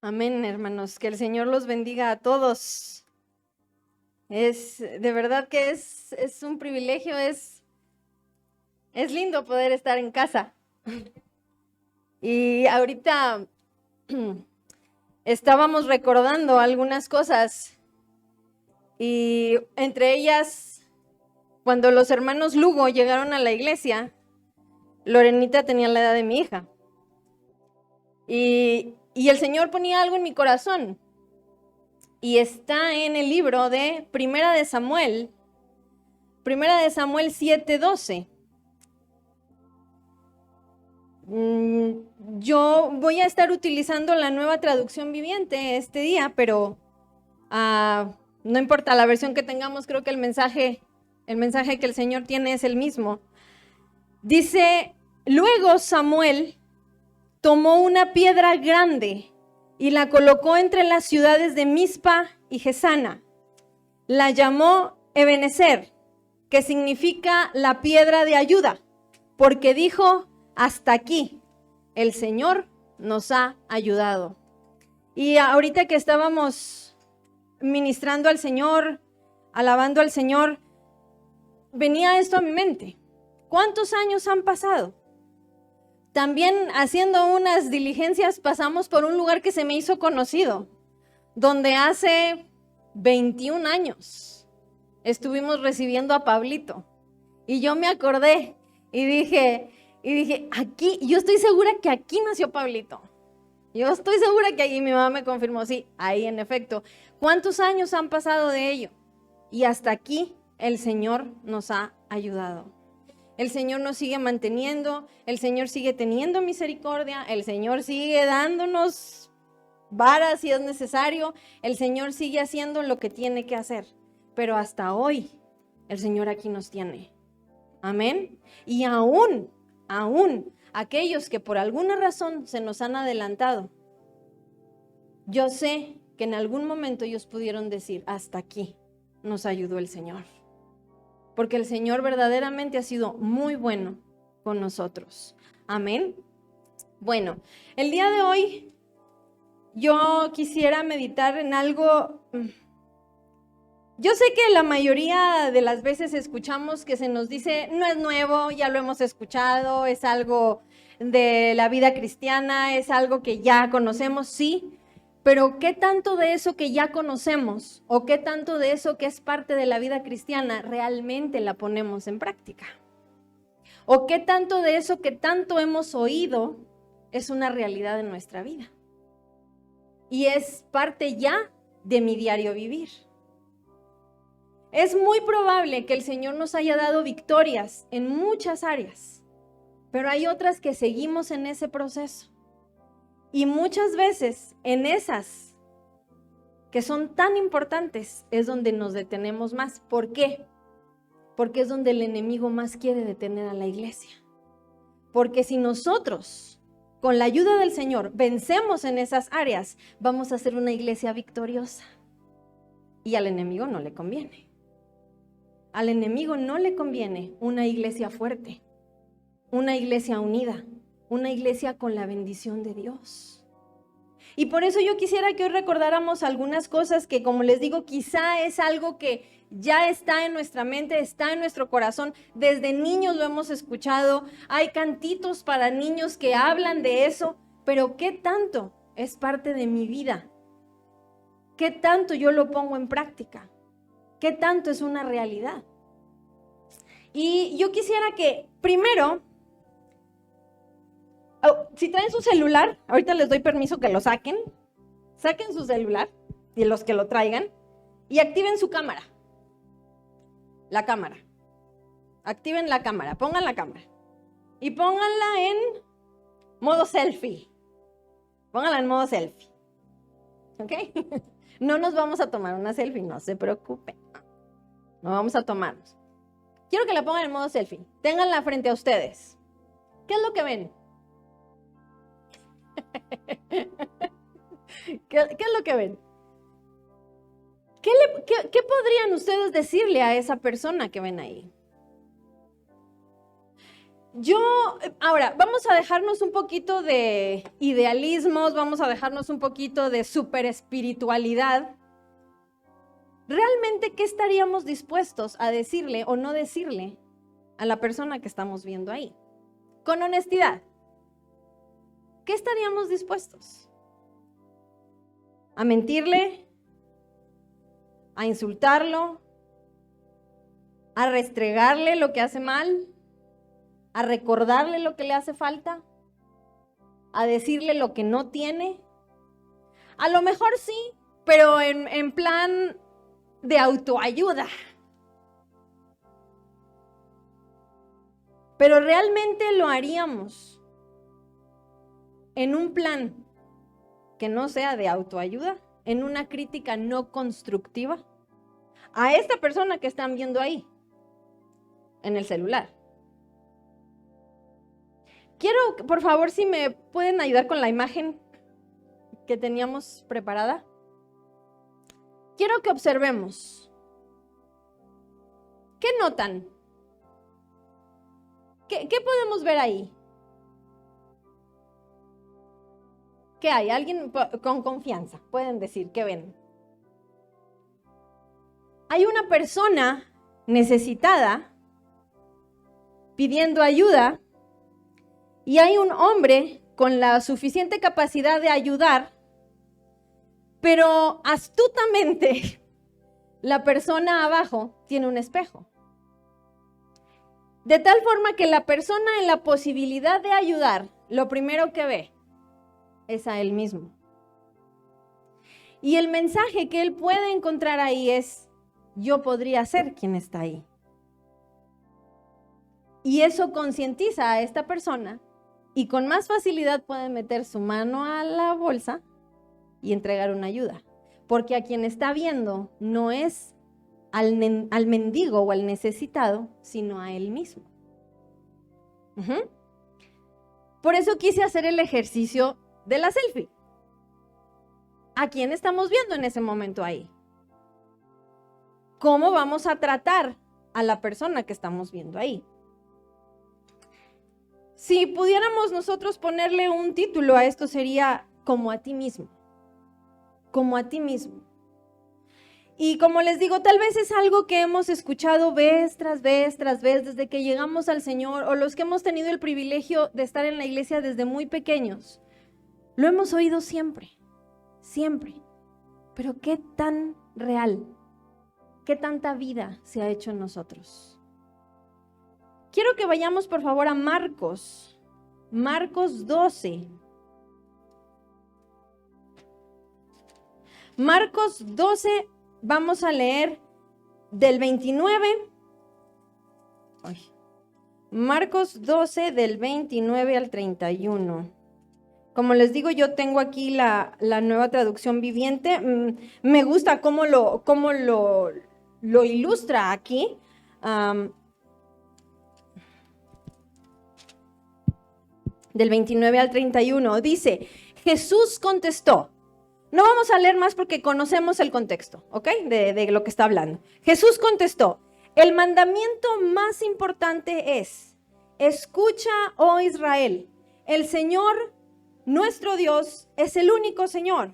Amén, hermanos. Que el Señor los bendiga a todos. De verdad que es un privilegio, es lindo poder estar en casa. Y ahorita estábamos recordando algunas cosas y entre ellas, cuando los hermanos Lugo llegaron a la iglesia, Lorenita tenía la edad de mi hija. Y el Señor ponía algo en mi corazón. Y está en el libro de Primera de Samuel 7:12. Yo voy a estar utilizando la Nueva Traducción Viviente este día, pero no importa la versión que tengamos, creo que el mensaje que el Señor tiene es el mismo. Dice: luego Samuel tomó una piedra grande y la colocó entre las ciudades de Mizpa y Gesana. La llamó Ebenezer, que significa la piedra de ayuda, porque dijo: hasta aquí el Señor nos ha ayudado. Y ahorita que estábamos ministrando al Señor, alabando al Señor, venía esto a mi mente. ¿Cuántos años han pasado? También haciendo unas diligencias pasamos por un lugar que se me hizo conocido, donde hace 21 años estuvimos recibiendo a Pablito. Y yo me acordé y dije, aquí, yo estoy segura que aquí nació Pablito. Yo estoy segura que allí mi mamá me confirmó, sí, ahí en efecto. ¿Cuántos años han pasado de ello? Y hasta aquí el Señor nos ha ayudado. El Señor nos sigue manteniendo, el Señor sigue teniendo misericordia, el Señor sigue dándonos varas si es necesario, el Señor sigue haciendo lo que tiene que hacer. Pero hasta hoy el Señor aquí nos tiene. Amén. Y aún aquellos que por alguna razón se nos han adelantado, yo sé que en algún momento ellos pudieron decir: hasta aquí nos ayudó el Señor. Porque el Señor verdaderamente ha sido muy bueno con nosotros. Amén. Bueno, el día de hoy yo quisiera meditar en algo. Yo sé que la mayoría de las veces escuchamos que se nos dice: no es nuevo, ya lo hemos escuchado, es algo de la vida cristiana, es algo que ya conocemos, sí. Pero ¿qué tanto de eso que ya conocemos o qué tanto de eso que es parte de la vida cristiana realmente la ponemos en práctica? ¿O qué tanto de eso que tanto hemos oído es una realidad en nuestra vida? Y es parte ya de mi diario vivir. Es muy probable que el Señor nos haya dado victorias en muchas áreas, pero hay otras que seguimos en ese proceso. Y muchas veces en esas que son tan importantes es donde nos detenemos más. ¿Por qué? Porque es donde el enemigo más quiere detener a la iglesia. Porque si nosotros, con la ayuda del Señor, vencemos en esas áreas, vamos a ser una iglesia victoriosa. Y al enemigo no le conviene. Al enemigo no le conviene una iglesia fuerte, una iglesia unida, una iglesia con la bendición de Dios. Y por eso yo quisiera que hoy recordáramos algunas cosas que, como les digo, quizá es algo que ya está en nuestra mente, está en nuestro corazón. Desde niños lo hemos escuchado, hay cantitos para niños que hablan de eso, pero ¿qué tanto es parte de mi vida? ¿Qué tanto yo lo pongo en práctica? ¿Qué tanto es una realidad? Y yo quisiera que primero, si traen su celular, ahorita les doy permiso que lo saquen su celular, y los que lo traigan, y activen su cámara. La cámara. Activen la cámara, pongan la cámara. Y pónganla en modo selfie. Pónganla en modo selfie. ¿Ok? No nos vamos a tomar una selfie, no se preocupen. No vamos a tomarnos. Quiero que la pongan en modo selfie. Ténganla frente a ustedes. ¿Qué es lo que ven? ¿Qué es lo que ven? ¿Qué podrían ustedes decirle a esa persona que ven ahí? Ahora, vamos a dejarnos un poquito de idealismos, vamos a dejarnos un poquito de super espiritualidad. ¿Realmente qué estaríamos dispuestos a decirle o no decirle a la persona que estamos viendo ahí? Con honestidad, ¿qué estaríamos dispuestos? ¿A mentirle? ¿A insultarlo? ¿A restregarle lo que hace mal? ¿A recordarle lo que le hace falta? ¿A decirle lo que no tiene? A lo mejor sí, pero en plan de autoayuda. Pero realmente lo haríamos en un plan que no sea de autoayuda, en una crítica no constructiva a esta persona que están viendo ahí, en el celular. Quiero, por favor, si me pueden ayudar con la imagen que teníamos preparada. Quiero que observemos. ¿Qué notan? ¿Qué podemos ver ahí? ¿Qué hay? Alguien con confianza pueden decir, ¿qué ven? Hay una persona necesitada pidiendo ayuda y hay un hombre con la suficiente capacidad de ayudar, pero astutamente la persona abajo tiene un espejo. De tal forma que la persona en la posibilidad de ayudar, lo primero que ve es a él mismo. Y el mensaje que él puede encontrar ahí es, yo podría ser quien está ahí. Y eso concientiza a esta persona y con más facilidad puede meter su mano a la bolsa y entregar una ayuda. Porque a quien está viendo no es al mendigo o al necesitado, sino a él mismo. Por eso quise hacer el ejercicio de la selfie. ¿A quién estamos viendo en ese momento ahí? ¿Cómo vamos a tratar a la persona que estamos viendo ahí? Si pudiéramos nosotros ponerle un título a esto sería como a ti mismo. Como a ti mismo. Y como les digo, tal vez es algo que hemos escuchado vez tras vez tras vez desde que llegamos al Señor o los que hemos tenido el privilegio de estar en la iglesia desde muy pequeños. Lo hemos oído siempre, siempre. Pero ¿qué tan real? ¿Qué tanta vida se ha hecho en nosotros? Quiero que vayamos por favor a Marcos 12. Marcos 12, vamos a leer del 29. Marcos 12 del 29 al 31. Como les digo, yo tengo aquí la nueva traducción viviente. Me gusta cómo lo ilustra aquí. Del 29 al 31. Dice, Jesús contestó. No vamos a leer más porque conocemos el contexto, ¿ok? De lo que está hablando. Jesús contestó, el mandamiento más importante es, escucha, oh Israel, el Señor, nuestro Dios, es el único Señor.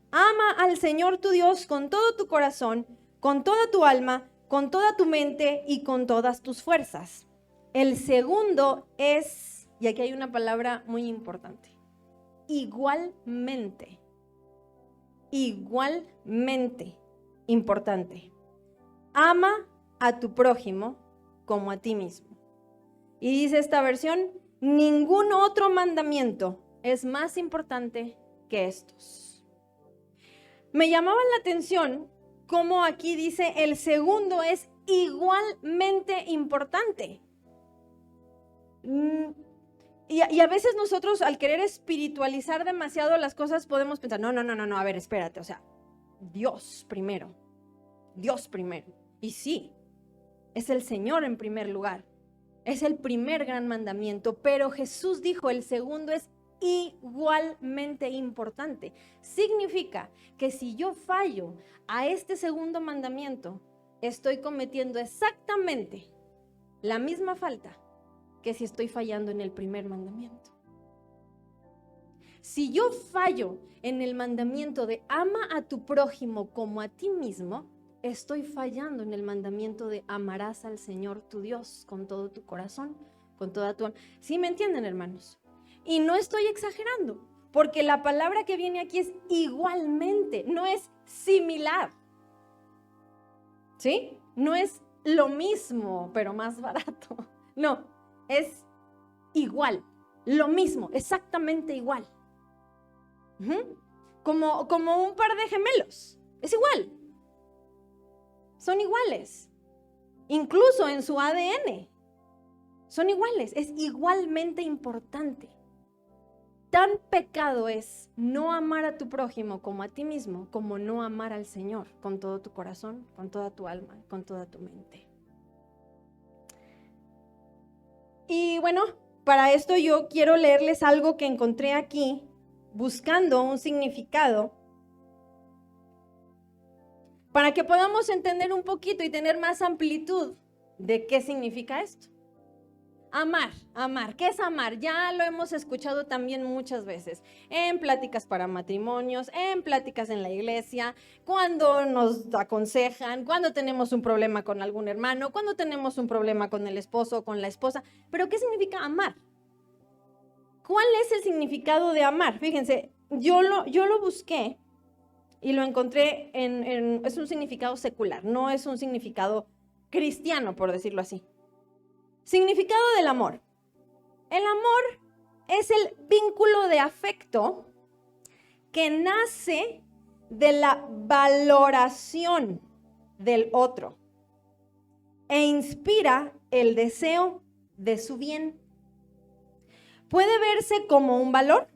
Ama al Señor tu Dios con todo tu corazón, con toda tu alma, con toda tu mente y con todas tus fuerzas. El segundo es, y aquí hay una palabra muy importante, igualmente importante. Ama a tu prójimo como a ti mismo. Y dice esta versión, ningún otro mandamiento es más importante que estos. Me llamaba la atención cómo aquí dice el segundo es igualmente importante. Y a veces nosotros al querer espiritualizar demasiado las cosas podemos pensar, no, a ver, espérate, o sea, Dios primero. Y sí, es el Señor en primer lugar, es el primer gran mandamiento, pero Jesús dijo, el segundo es igualmente importante. Significa que si yo fallo a este segundo mandamiento, estoy cometiendo exactamente la misma falta que si estoy fallando en el primer mandamiento. Si yo fallo en el mandamiento de ama a tu prójimo como a ti mismo, estoy fallando en el mandamiento de amarás al Señor tu Dios con todo tu corazón, con toda tu alma. ¿Sí me entienden, hermanos? Y no estoy exagerando, porque la palabra que viene aquí es igualmente, no es similar. ¿Sí? No es lo mismo, pero más barato. No, es igual, lo mismo, exactamente igual. Como un par de gemelos, es igual. Son iguales, incluso en su ADN. Son iguales, es igualmente importante. Tan pecado es no amar a tu prójimo como a ti mismo, como no amar al Señor con todo tu corazón, con toda tu alma, con toda tu mente. Y bueno, para esto yo quiero leerles algo que encontré aquí, buscando un significado, para que podamos entender un poquito y tener más amplitud de qué significa esto. Amar. ¿Qué es amar? Ya lo hemos escuchado también muchas veces, en pláticas para matrimonios, en pláticas en la iglesia, cuando nos aconsejan, cuando tenemos un problema con algún hermano, cuando tenemos un problema con el esposo o con la esposa. Pero ¿qué significa amar? ¿Cuál es el significado de amar? Fíjense, yo lo busqué y lo encontré es un significado secular, no es un significado cristiano, por decirlo así. Significado del amor. El amor es el vínculo de afecto que nace de la valoración del otro e inspira el deseo de su bien. Puede verse como un valor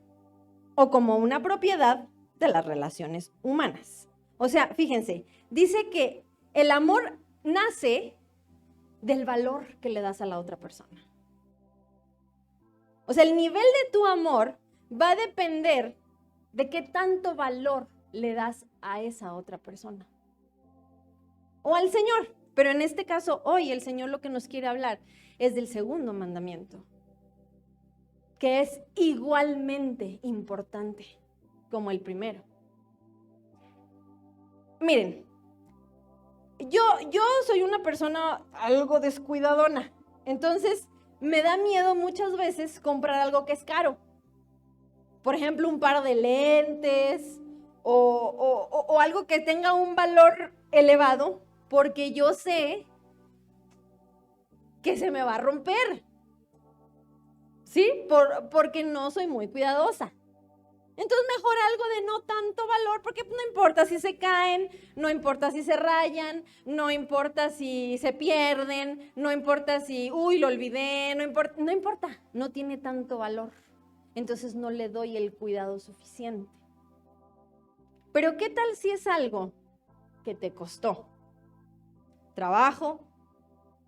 o como una propiedad de las relaciones humanas. O sea, fíjense, dice que el amor nace del valor que le das a la otra persona. O sea, el nivel de tu amor va a depender de qué tanto valor le das a esa otra persona. O al Señor. Pero en este caso, hoy el Señor lo que nos quiere hablar es del segundo mandamiento, que es igualmente importante como el primero. Miren, yo soy una persona algo descuidadona, entonces me da miedo muchas veces comprar algo que es caro. Por ejemplo, un par de lentes o algo que tenga un valor elevado, porque yo sé que se me va a romper, ¿sí? Porque no soy muy cuidadosa. Entonces mejor algo de no tanto valor, porque no importa si se caen, no importa si se rayan, no importa si se pierden, no importa si, lo olvidé, no importa, no tiene tanto valor. Entonces no le doy el cuidado suficiente. Pero ¿qué tal si es algo que te costó? Trabajo,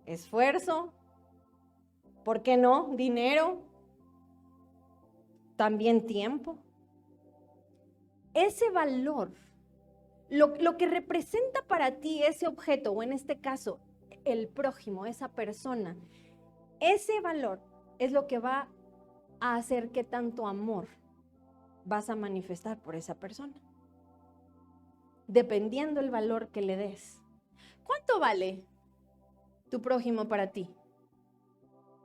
esfuerzo, ¿por qué no? Dinero, también tiempo. Ese valor, lo que representa para ti ese objeto, o en este caso, el prójimo, esa persona, ese valor es lo que va a hacer que tanto amor vas a manifestar por esa persona. Dependiendo el valor que le des. ¿Cuánto vale tu prójimo para ti?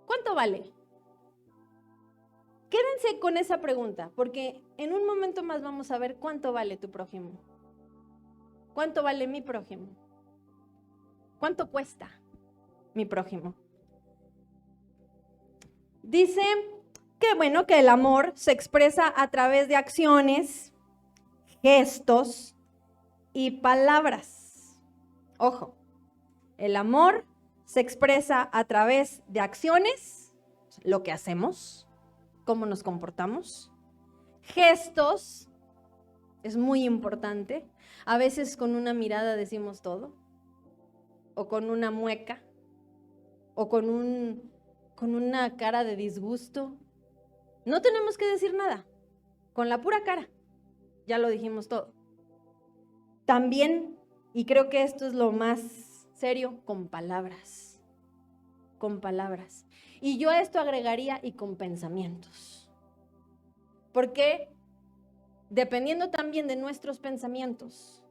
¿Cuánto vale? Quédense con esa pregunta, porque en un momento más vamos a ver cuánto vale tu prójimo. ¿Cuánto vale mi prójimo? ¿Cuánto cuesta mi prójimo? Dice que el amor se expresa a través de acciones, gestos y palabras. Ojo, el amor se expresa a través de acciones, lo que hacemos, cómo nos comportamos. Gestos, es muy importante. A veces con una mirada decimos todo, o con una mueca, o con una cara de disgusto. No tenemos que decir nada, con la pura cara, ya lo dijimos todo. También, y creo que esto es lo más serio, con palabras. con palabras. Y yo a esto agregaría y con pensamientos. Porque dependiendo también de nuestros pensamientos,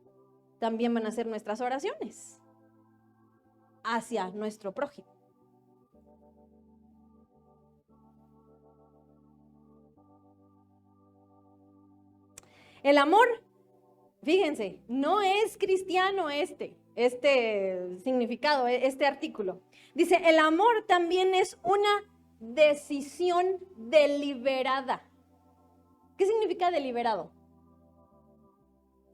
también van a ser nuestras oraciones hacia nuestro prójimo. El amor, fíjense, no es cristiano este significado, este artículo. Dice, el amor también es una decisión deliberada. ¿Qué significa deliberado?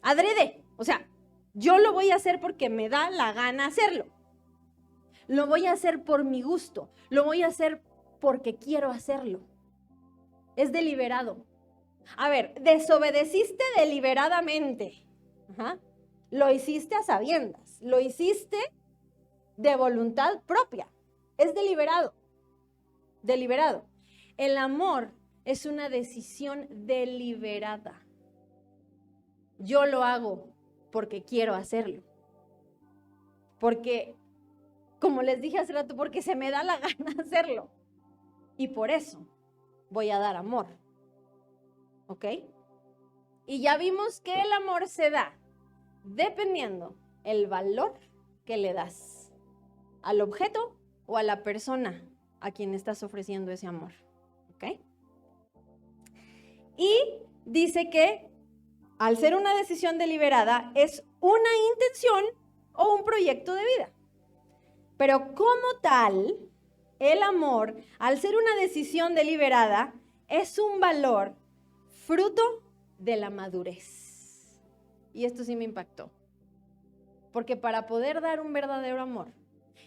Adrede, o sea, yo lo voy a hacer porque me da la gana hacerlo. Lo voy a hacer por mi gusto, lo voy a hacer porque quiero hacerlo. Es deliberado. A ver, desobedeciste deliberadamente. Ajá. Lo hiciste a sabiendas, lo hiciste de voluntad propia. Es deliberado. Deliberado. El amor es una decisión deliberada. Yo lo hago porque quiero hacerlo. Porque, como les dije hace rato, porque se me da la gana hacerlo. Y por eso voy a dar amor. ¿Ok? Y ya vimos que el amor se da dependiendo el valor que le das al objeto o a la persona a quien estás ofreciendo ese amor. ¿Ok? Y dice que al ser una decisión deliberada es una intención o un proyecto de vida. Pero como tal, el amor, al ser una decisión deliberada, es un valor fruto de la madurez. Y esto sí me impactó. Porque para poder dar un verdadero amor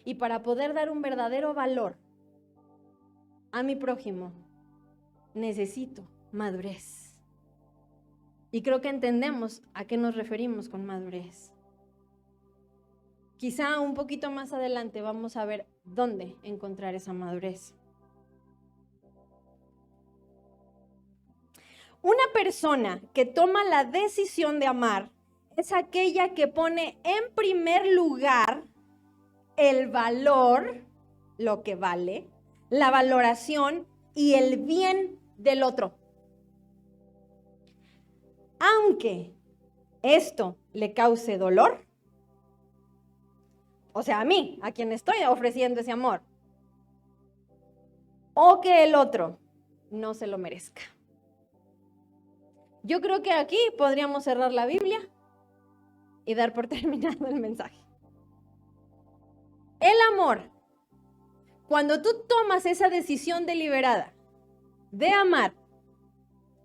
y para poder dar un verdadero valor a mi prójimo, necesito madurez. Y creo que entendemos a qué nos referimos con madurez. Quizá un poquito más adelante vamos a ver dónde encontrar esa madurez. Una persona que toma la decisión de amar es aquella que pone en primer lugar el valor, lo que vale, la valoración y el bien del otro. Aunque esto le cause dolor, o sea, a mí, a quien estoy ofreciendo ese amor, o que el otro no se lo merezca. Yo creo que aquí podríamos cerrar la Biblia y dar por terminado el mensaje. El amor, cuando tú tomas esa decisión deliberada de amar,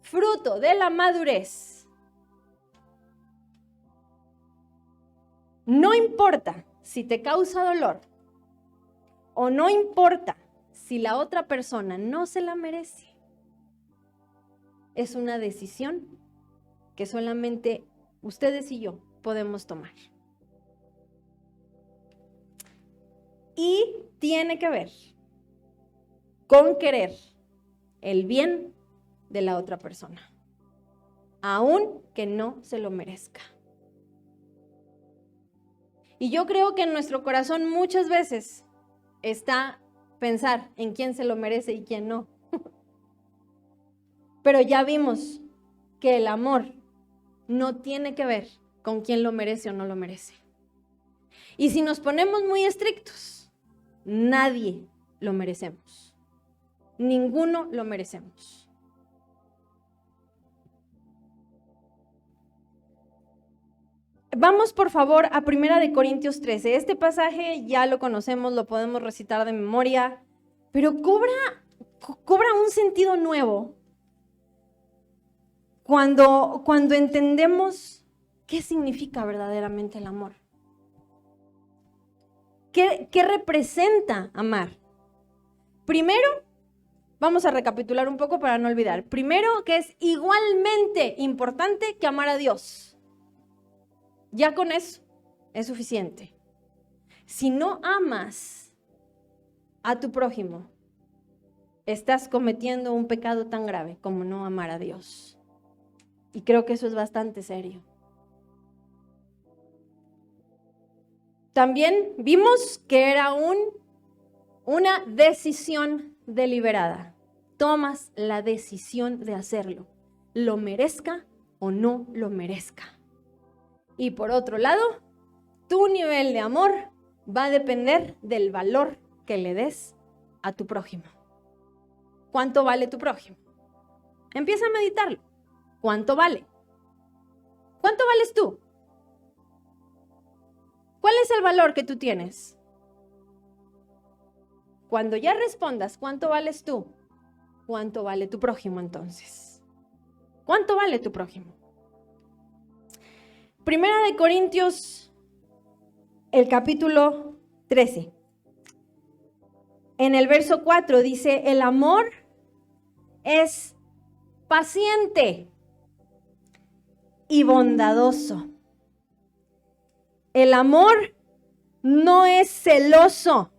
fruto de la madurez, no importa si te causa dolor o no importa si la otra persona no se la merece. Es una decisión que solamente ustedes y yo podemos tomar. Y tiene que ver con querer el bien de la otra persona, aun que no se lo merezca. Y yo creo que en nuestro corazón muchas veces está pensar en quién se lo merece y quién no. Pero ya vimos que el amor no tiene que ver con quién lo merece o no lo merece. Y si nos ponemos muy estrictos, nadie lo merecemos. Ninguno lo merecemos. Vamos por favor a 1 Corintios 13. Este pasaje ya lo conocemos, lo podemos recitar de memoria, pero cobra un sentido nuevo cuando entendemos qué significa verdaderamente el amor. ¿Qué representa amar? Primero, vamos a recapitular un poco para no olvidar. Primero, que es igualmente importante que amar a Dios. Ya con eso es suficiente. Si no amas a tu prójimo, estás cometiendo un pecado tan grave como no amar a Dios. Y creo que eso es bastante serio. También vimos que era un Una decisión deliberada. Tomas la decisión de hacerlo, lo merezca o no lo merezca. Y por otro lado, tu nivel de amor va a depender del valor que le des a tu prójimo. ¿Cuánto vale tu prójimo? Empieza a meditarlo. ¿Cuánto vale? ¿Cuánto vales tú? ¿Cuál es el valor que tú tienes? Cuando ya respondas, ¿cuánto vales tú? ¿Cuánto vale tu prójimo entonces? ¿Cuánto vale tu prójimo? Primera de Corintios, el capítulo 13. En el verso 4 dice, el amor es paciente y bondadoso. El amor no es celoso,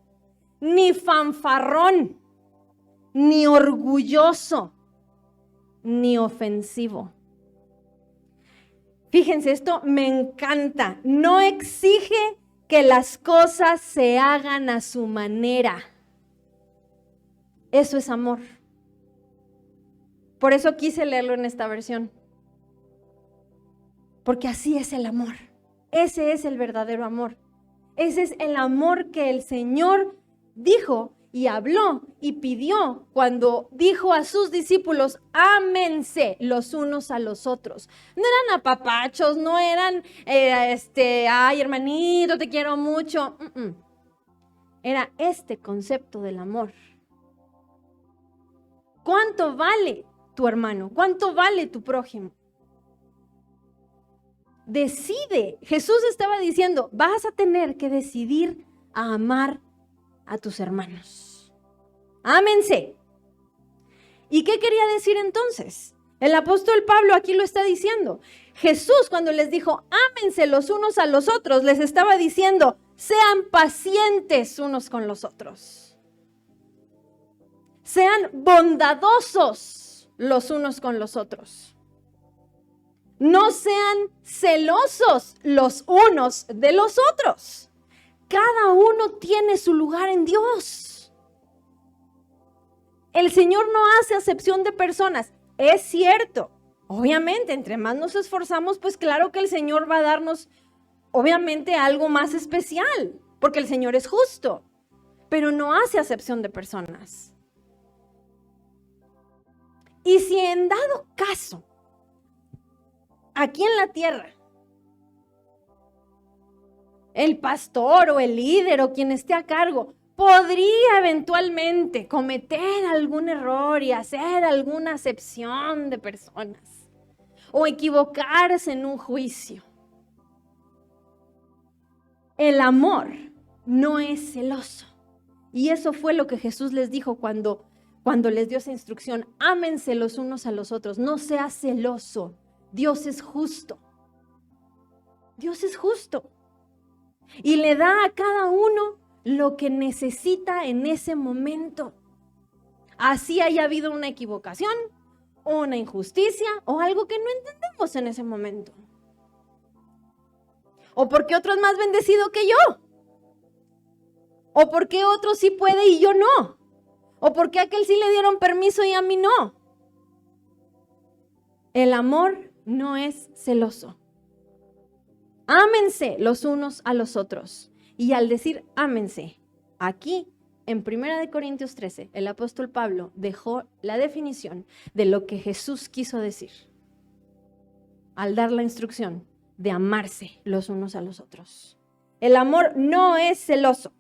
ni fanfarrón, ni orgulloso, ni ofensivo. Fíjense, esto me encanta. No exige que las cosas se hagan a su manera. Eso es amor. Por eso quise leerlo en esta versión. Porque así es el amor. Ese es el verdadero amor. Ese es el amor que el Señor dijo y habló y pidió cuando dijo a sus discípulos, ámense los unos a los otros. No eran apapachos, no eran, ay hermanito, te quiero mucho. Era este concepto del amor. ¿Cuánto vale tu hermano? ¿Cuánto vale tu prójimo? Decide. Jesús estaba diciendo, vas a tener que decidir a amar a tus hermanos. Ámense. ¿Y qué quería decir entonces? El apóstol Pablo aquí lo está diciendo. Jesús, cuando les dijo, ámense los unos a los otros, les estaba diciendo, sean pacientes unos con los otros. Sean bondadosos los unos con los otros. No sean celosos los unos de los otros. Cada uno tiene su lugar en Dios. El Señor no hace acepción de personas. Es cierto. Obviamente, entre más nos esforzamos, pues claro que el Señor va a darnos, obviamente, algo más especial, porque el Señor es justo, pero no hace acepción de personas. Y si en dado caso, aquí en la tierra, el pastor o el líder o quien esté a cargo podría eventualmente cometer algún error y hacer alguna acepción de personas o equivocarse en un juicio. El amor no es celoso. Y eso fue lo que Jesús les dijo cuando les dio esa instrucción. Ámense los unos a los otros, no seas celoso. Dios es justo. Dios es justo. Y le da a cada uno lo que necesita en ese momento. Así haya habido una equivocación, una injusticia o algo que no entendemos en ese momento. O porque otro es más bendecido que yo. O porque otro sí puede y yo no. O porque a aquel sí le dieron permiso y a mí no. El amor no es celoso. Ámense los unos a los otros. Y al decir ámense, aquí en 1 Corintios 13, el apóstol Pablo dejó la definición de lo que Jesús quiso decir al dar la instrucción de amarse los unos a los otros. El amor no es celoso,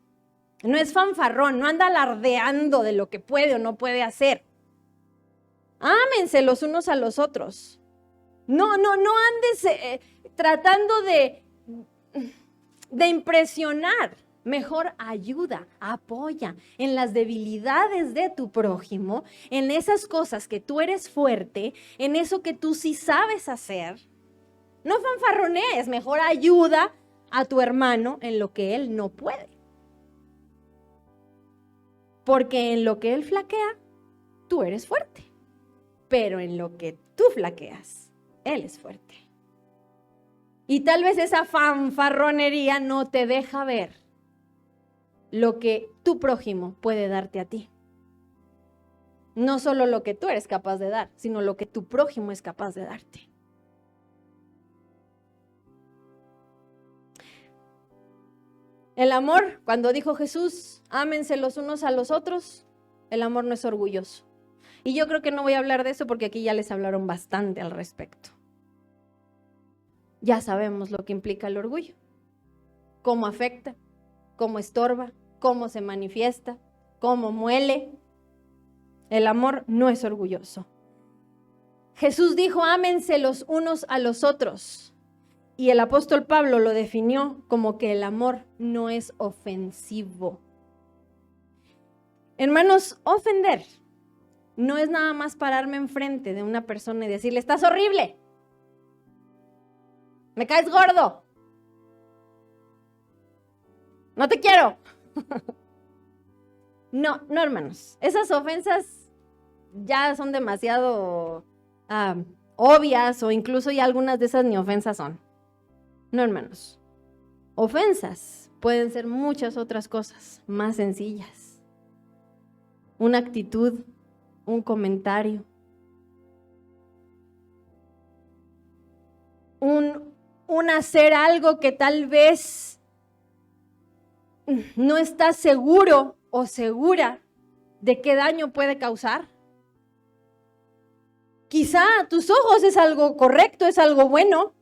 no es fanfarrón, no anda alardeando de lo que puede o no puede hacer. Ámense los unos a los otros. No andes tratando de impresionar. Mejor ayuda, apoya en las debilidades de tu prójimo, en esas cosas que tú eres fuerte, en eso que tú sí sabes hacer. No fanfarronees, mejor ayuda a tu hermano en lo que él no puede. Porque en lo que él flaquea, tú eres fuerte. Pero en lo que tú flaqueas, él es fuerte. Y tal vez esa fanfarronería no te deja ver lo que tu prójimo puede darte a ti. No solo lo que tú eres capaz de dar, sino lo que tu prójimo es capaz de darte. El amor, cuando dijo Jesús, ámense los unos a los otros, el amor no es orgulloso. Y yo creo que no voy a hablar de eso porque aquí ya les hablaron bastante al respecto. Ya sabemos lo que implica el orgullo, cómo afecta, cómo estorba, cómo se manifiesta, cómo muele. El amor no es orgulloso. Jesús dijo, ámense los unos a los otros. Y el apóstol Pablo lo definió como que el amor no es ofensivo. Hermanos, ofender no es nada más pararme enfrente de una persona y decirle, estás horrible, me caes gordo, no te quiero. No, hermanos, esas ofensas ya son demasiado obvias, o incluso ya algunas de esas ni ofensas son. No, hermanos, ofensas pueden ser muchas otras cosas más sencillas. Una actitud, un comentario, un hacer algo que tal vez no estás seguro o segura de qué daño puede causar. Quizá a tus ojos es algo correcto, es algo bueno,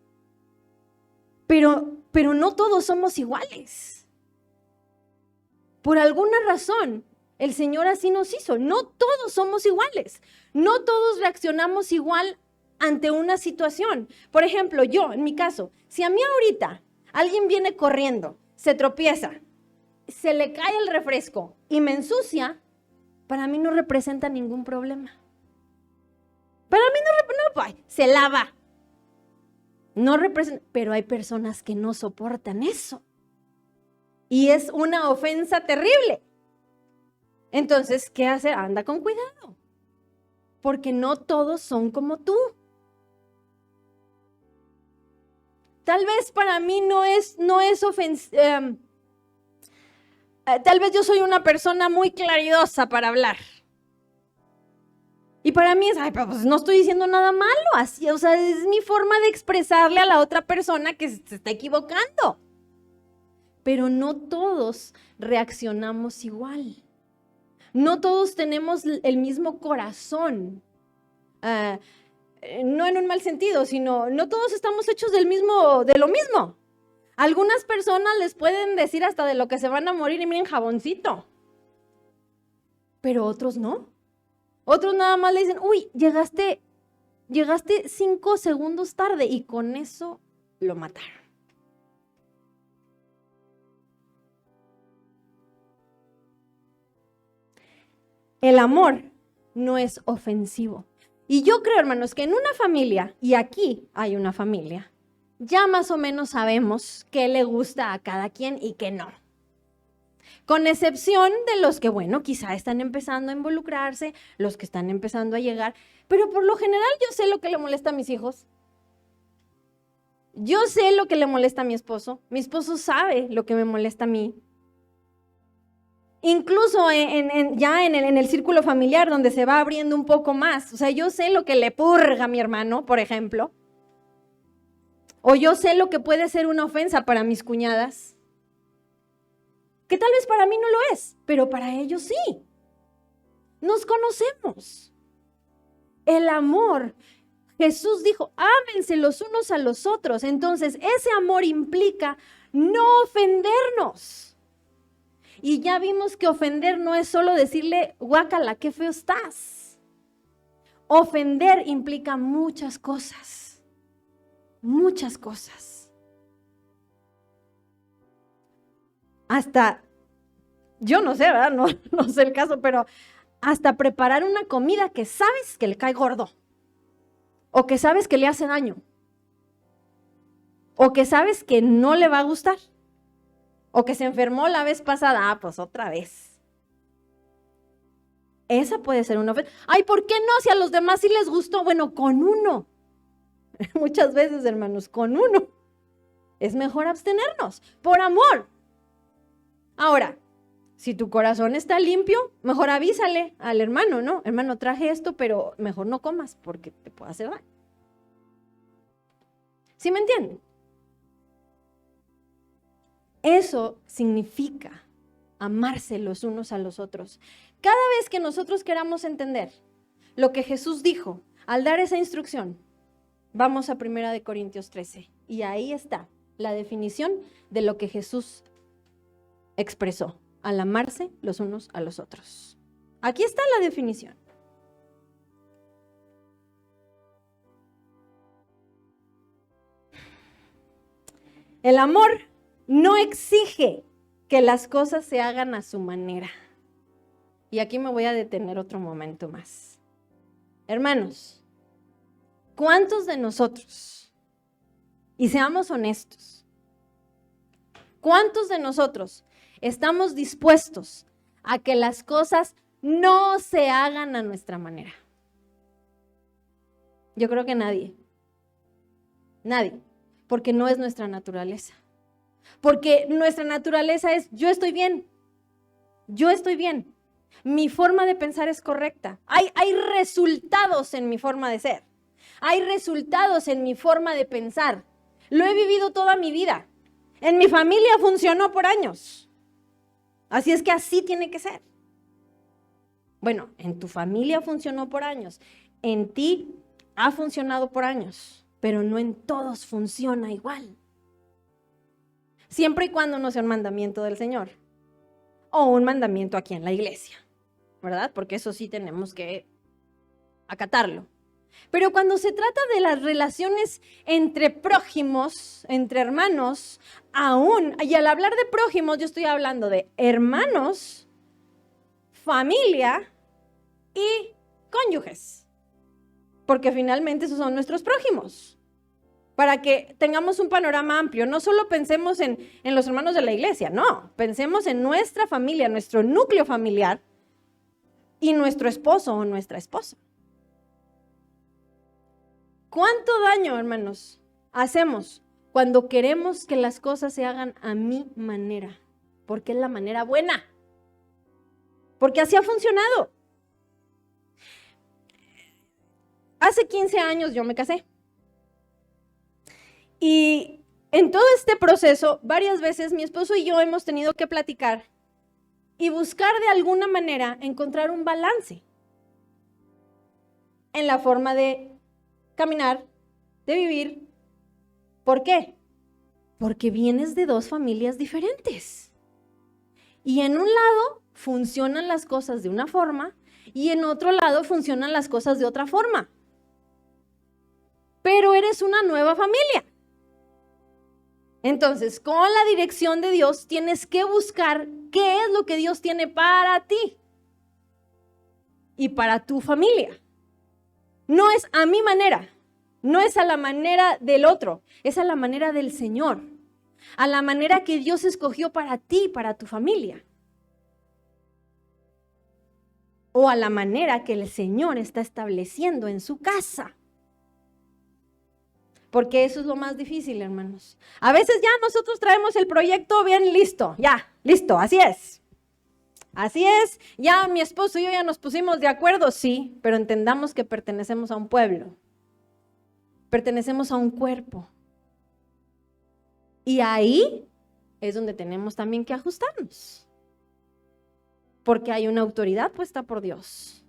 pero no todos somos iguales. Por alguna razón, el Señor así nos hizo. No todos somos iguales. No todos reaccionamos igual ante una situación. Por ejemplo, yo, en mi caso, si a mí ahorita alguien viene corriendo, se tropieza, se le cae el refresco y me ensucia, para mí no representa ningún problema. Para mí no, se lava. No representa, pero hay personas que no soportan eso. Y es una ofensa terrible. Entonces, ¿qué hacer? Anda con cuidado. Porque no todos son como tú. Tal vez para mí no es ofensivo. Tal vez yo soy una persona muy claridosa para hablar. Y para mí es, pero pues no estoy diciendo nada malo, así, o sea, es mi forma de expresarle a la otra persona que se está equivocando. Pero no todos reaccionamos igual. No todos tenemos el mismo corazón. No en un mal sentido, sino no todos estamos hechos de lo mismo. Algunas personas les pueden decir hasta de lo que se van a morir y miren, jaboncito. Pero otros no. Otros nada más le dicen, uy, llegaste 5 segundos tarde, y con eso lo mataron. El amor no es ofensivo. Y yo creo, hermanos, que en una familia, y aquí hay una familia, ya más o menos sabemos qué le gusta a cada quien y qué no. Con excepción de los que, bueno, quizá están empezando a involucrarse, los que están empezando a llegar, pero por lo general yo sé lo que le molesta a mis hijos. Yo sé lo que le molesta a mi esposo sabe lo que me molesta a mí. Incluso ya en el círculo familiar, donde se va abriendo un poco más, o sea, yo sé lo que le purga a mi hermano, por ejemplo, o yo sé lo que puede ser una ofensa para mis cuñadas, que tal vez para mí no lo es, pero para ellos sí. Nos conocemos. El amor, Jesús dijo, ámense los unos a los otros. Entonces, ese amor implica no ofendernos. Y ya vimos que ofender no es solo decirle, guácala, qué feo estás. Ofender implica muchas cosas. Muchas cosas. Hasta, yo no sé, ¿verdad? No sé el caso, pero hasta preparar una comida que sabes que le cae gordo, o que sabes que le hace daño, o que sabes que no le va a gustar, o que se enfermó la vez pasada, pues otra vez. Esa puede ser una ofensa. Ay, ¿por qué no? Si a los demás sí les gustó. Bueno, con uno. Muchas veces, hermanos, con uno. Es mejor abstenernos, por amor. Ahora, Si tu corazón está limpio, mejor avísale al hermano, ¿no? Hermano, traje esto, pero mejor no comas porque te puede hacer daño. ¿Sí me entienden? Eso significa amarse los unos a los otros. Cada vez que nosotros queramos entender lo que Jesús dijo al dar esa instrucción, vamos a 1 Corintios 13 y ahí está la definición de lo que Jesús expresó al amarse los unos a los otros. Aquí está la definición. El amor no exige que las cosas se hagan a su manera. Y aquí me voy a detener otro momento más. Hermanos, ¿cuántos de nosotros, y seamos honestos, cuántos de nosotros estamos dispuestos a que las cosas no se hagan a nuestra manera? Yo creo que nadie. Nadie. Porque no es nuestra naturaleza. Porque nuestra naturaleza es, yo estoy bien. Yo estoy bien. Mi forma de pensar es correcta. Hay resultados en mi forma de ser. Hay resultados en mi forma de pensar. Lo he vivido toda mi vida. En mi familia funcionó por años. Así es que así tiene que ser. Bueno, en tu familia funcionó por años. En ti ha funcionado por años. Pero no en todos funciona igual. Siempre y cuando no sea un mandamiento del Señor. O un mandamiento aquí en la iglesia. ¿Verdad? Porque eso sí tenemos que acatarlo. Pero cuando se trata de las relaciones entre prójimos, entre hermanos, aún, y al hablar de prójimos yo estoy hablando de hermanos, familia y cónyuges. Porque finalmente esos son nuestros prójimos. Para que tengamos un panorama amplio, no solo pensemos en los hermanos de la iglesia, no, pensemos en nuestra familia, nuestro núcleo familiar y nuestro esposo o nuestra esposa. ¿Cuánto daño, hermanos, hacemos cuando queremos que las cosas se hagan a mi manera? Porque es la manera buena. Porque así ha funcionado. Hace 15 años yo me casé. Y en todo este proceso, varias veces mi esposo y yo hemos tenido que platicar y buscar de alguna manera encontrar un balance en la forma de caminar, de vivir. ¿Por qué? Porque vienes de dos familias diferentes. Y en un lado funcionan las cosas de una forma y en otro lado funcionan las cosas de otra forma. Pero eres una nueva familia. Entonces, con la dirección de Dios tienes que buscar qué es lo que Dios tiene para ti y para tu familia. No es a mi manera, no es a la manera del otro, es a la manera del Señor, a la manera que Dios escogió para ti, para tu familia. O a la manera que el Señor está estableciendo en su casa. Porque eso es lo más difícil, hermanos. A veces ya nosotros traemos el proyecto bien listo, ya, listo, así es. Así es, ya mi esposo y yo ya nos pusimos de acuerdo, sí, pero entendamos que pertenecemos a un pueblo. Pertenecemos a un cuerpo. Y ahí es donde tenemos también que ajustarnos. Porque hay una autoridad puesta por Dios.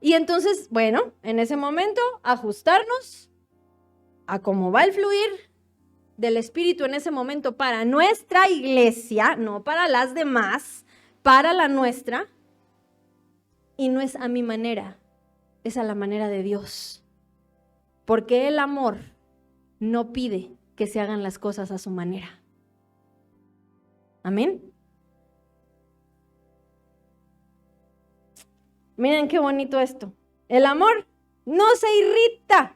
Y entonces, bueno, en ese momento, ajustarnos a cómo va el fluir del Espíritu en ese momento para nuestra iglesia, no para las demás, para la nuestra. Y no es a mi manera, es a la manera de Dios. Porque el amor no pide que se hagan las cosas a su manera. Amén. Miren qué bonito esto. El amor no se irrita,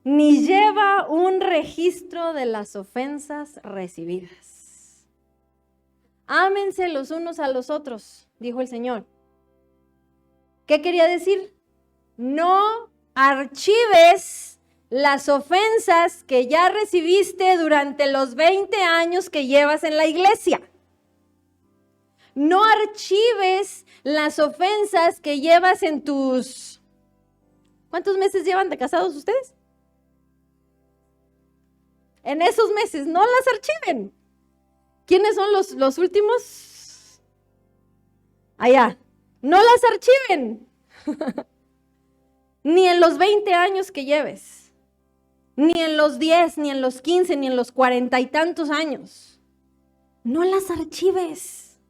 ni lleva un registro de las ofensas recibidas. Ámense los unos a los otros, dijo el Señor. ¿Qué quería decir? No archives las ofensas que ya recibiste durante los 20 años que llevas en la iglesia. No archives las ofensas que llevas en tus... ¿Cuántos meses llevan de casados ustedes? En esos meses, no las archiven. ¿Quiénes son los últimos? Allá. No las archiven. Ni en los 20 años que lleves. Ni en los 10, ni en los 15, ni en los 40 y tantos años. No las archives.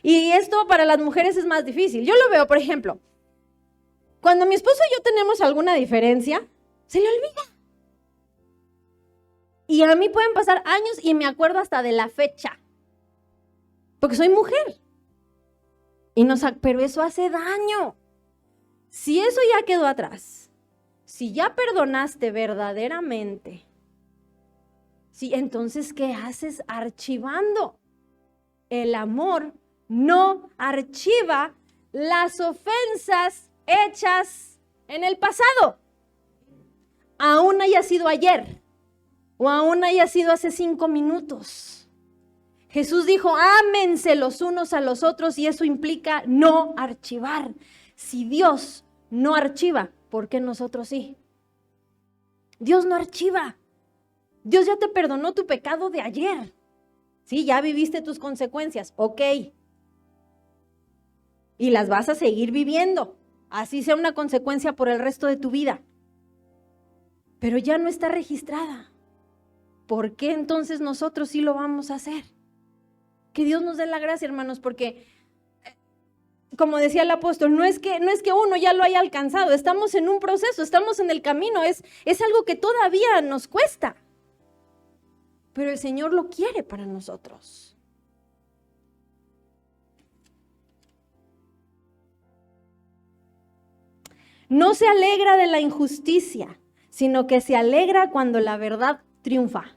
Y esto para las mujeres es más difícil. Yo lo veo, por ejemplo, cuando mi esposo y yo tenemos alguna diferencia, se le olvida. Y a mí pueden pasar años y me acuerdo hasta de la fecha. Porque soy mujer. Pero eso hace daño. Si eso ya quedó atrás, si ya perdonaste verdaderamente, entonces, ¿qué haces archivando? El amor no archiva las ofensas hechas en el pasado. Aún haya sido ayer o aún haya sido hace 5 minutos. Jesús dijo, ámense los unos a los otros, y eso implica no archivar. Si Dios no archiva, ¿por qué nosotros sí? Dios no archiva. Dios ya te perdonó tu pecado de ayer. Sí, ya viviste tus consecuencias, ok. Y las vas a seguir viviendo, así sea una consecuencia por el resto de tu vida. Pero ya no está registrada. ¿Por qué entonces nosotros sí lo vamos a hacer? Que Dios nos dé la gracia, hermanos, porque, como decía el apóstol, no es que uno ya lo haya alcanzado, estamos en un proceso, estamos en el camino, es algo que todavía nos cuesta. Pero el Señor lo quiere para nosotros. No se alegra de la injusticia, sino que se alegra cuando la verdad triunfa.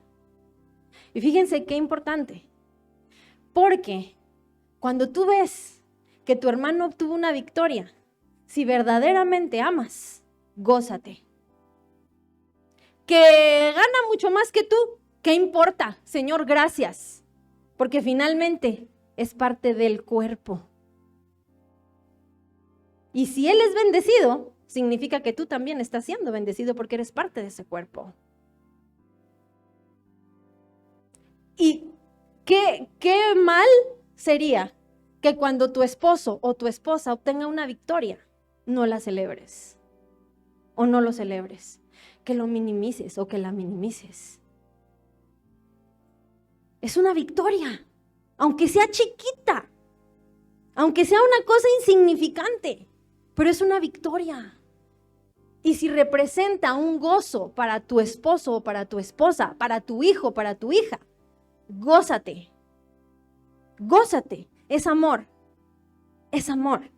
Y fíjense qué importante, porque cuando tú ves que tu hermano obtuvo una victoria, si verdaderamente amas, gózate. Que gana mucho más que tú, ¿qué importa? Señor, gracias, porque finalmente es parte del cuerpo. Y si él es bendecido, significa que tú también estás siendo bendecido porque eres parte de ese cuerpo. Y qué mal sería que cuando tu esposo o tu esposa obtenga una victoria, no la celebres o no lo celebres, que lo minimices o que la minimices. Es una victoria, aunque sea chiquita, aunque sea una cosa insignificante, pero es una victoria. Y si representa un gozo para tu esposo o para tu esposa, para tu hijo, para tu hija, gózate. Gózate. Es amor. Es amor.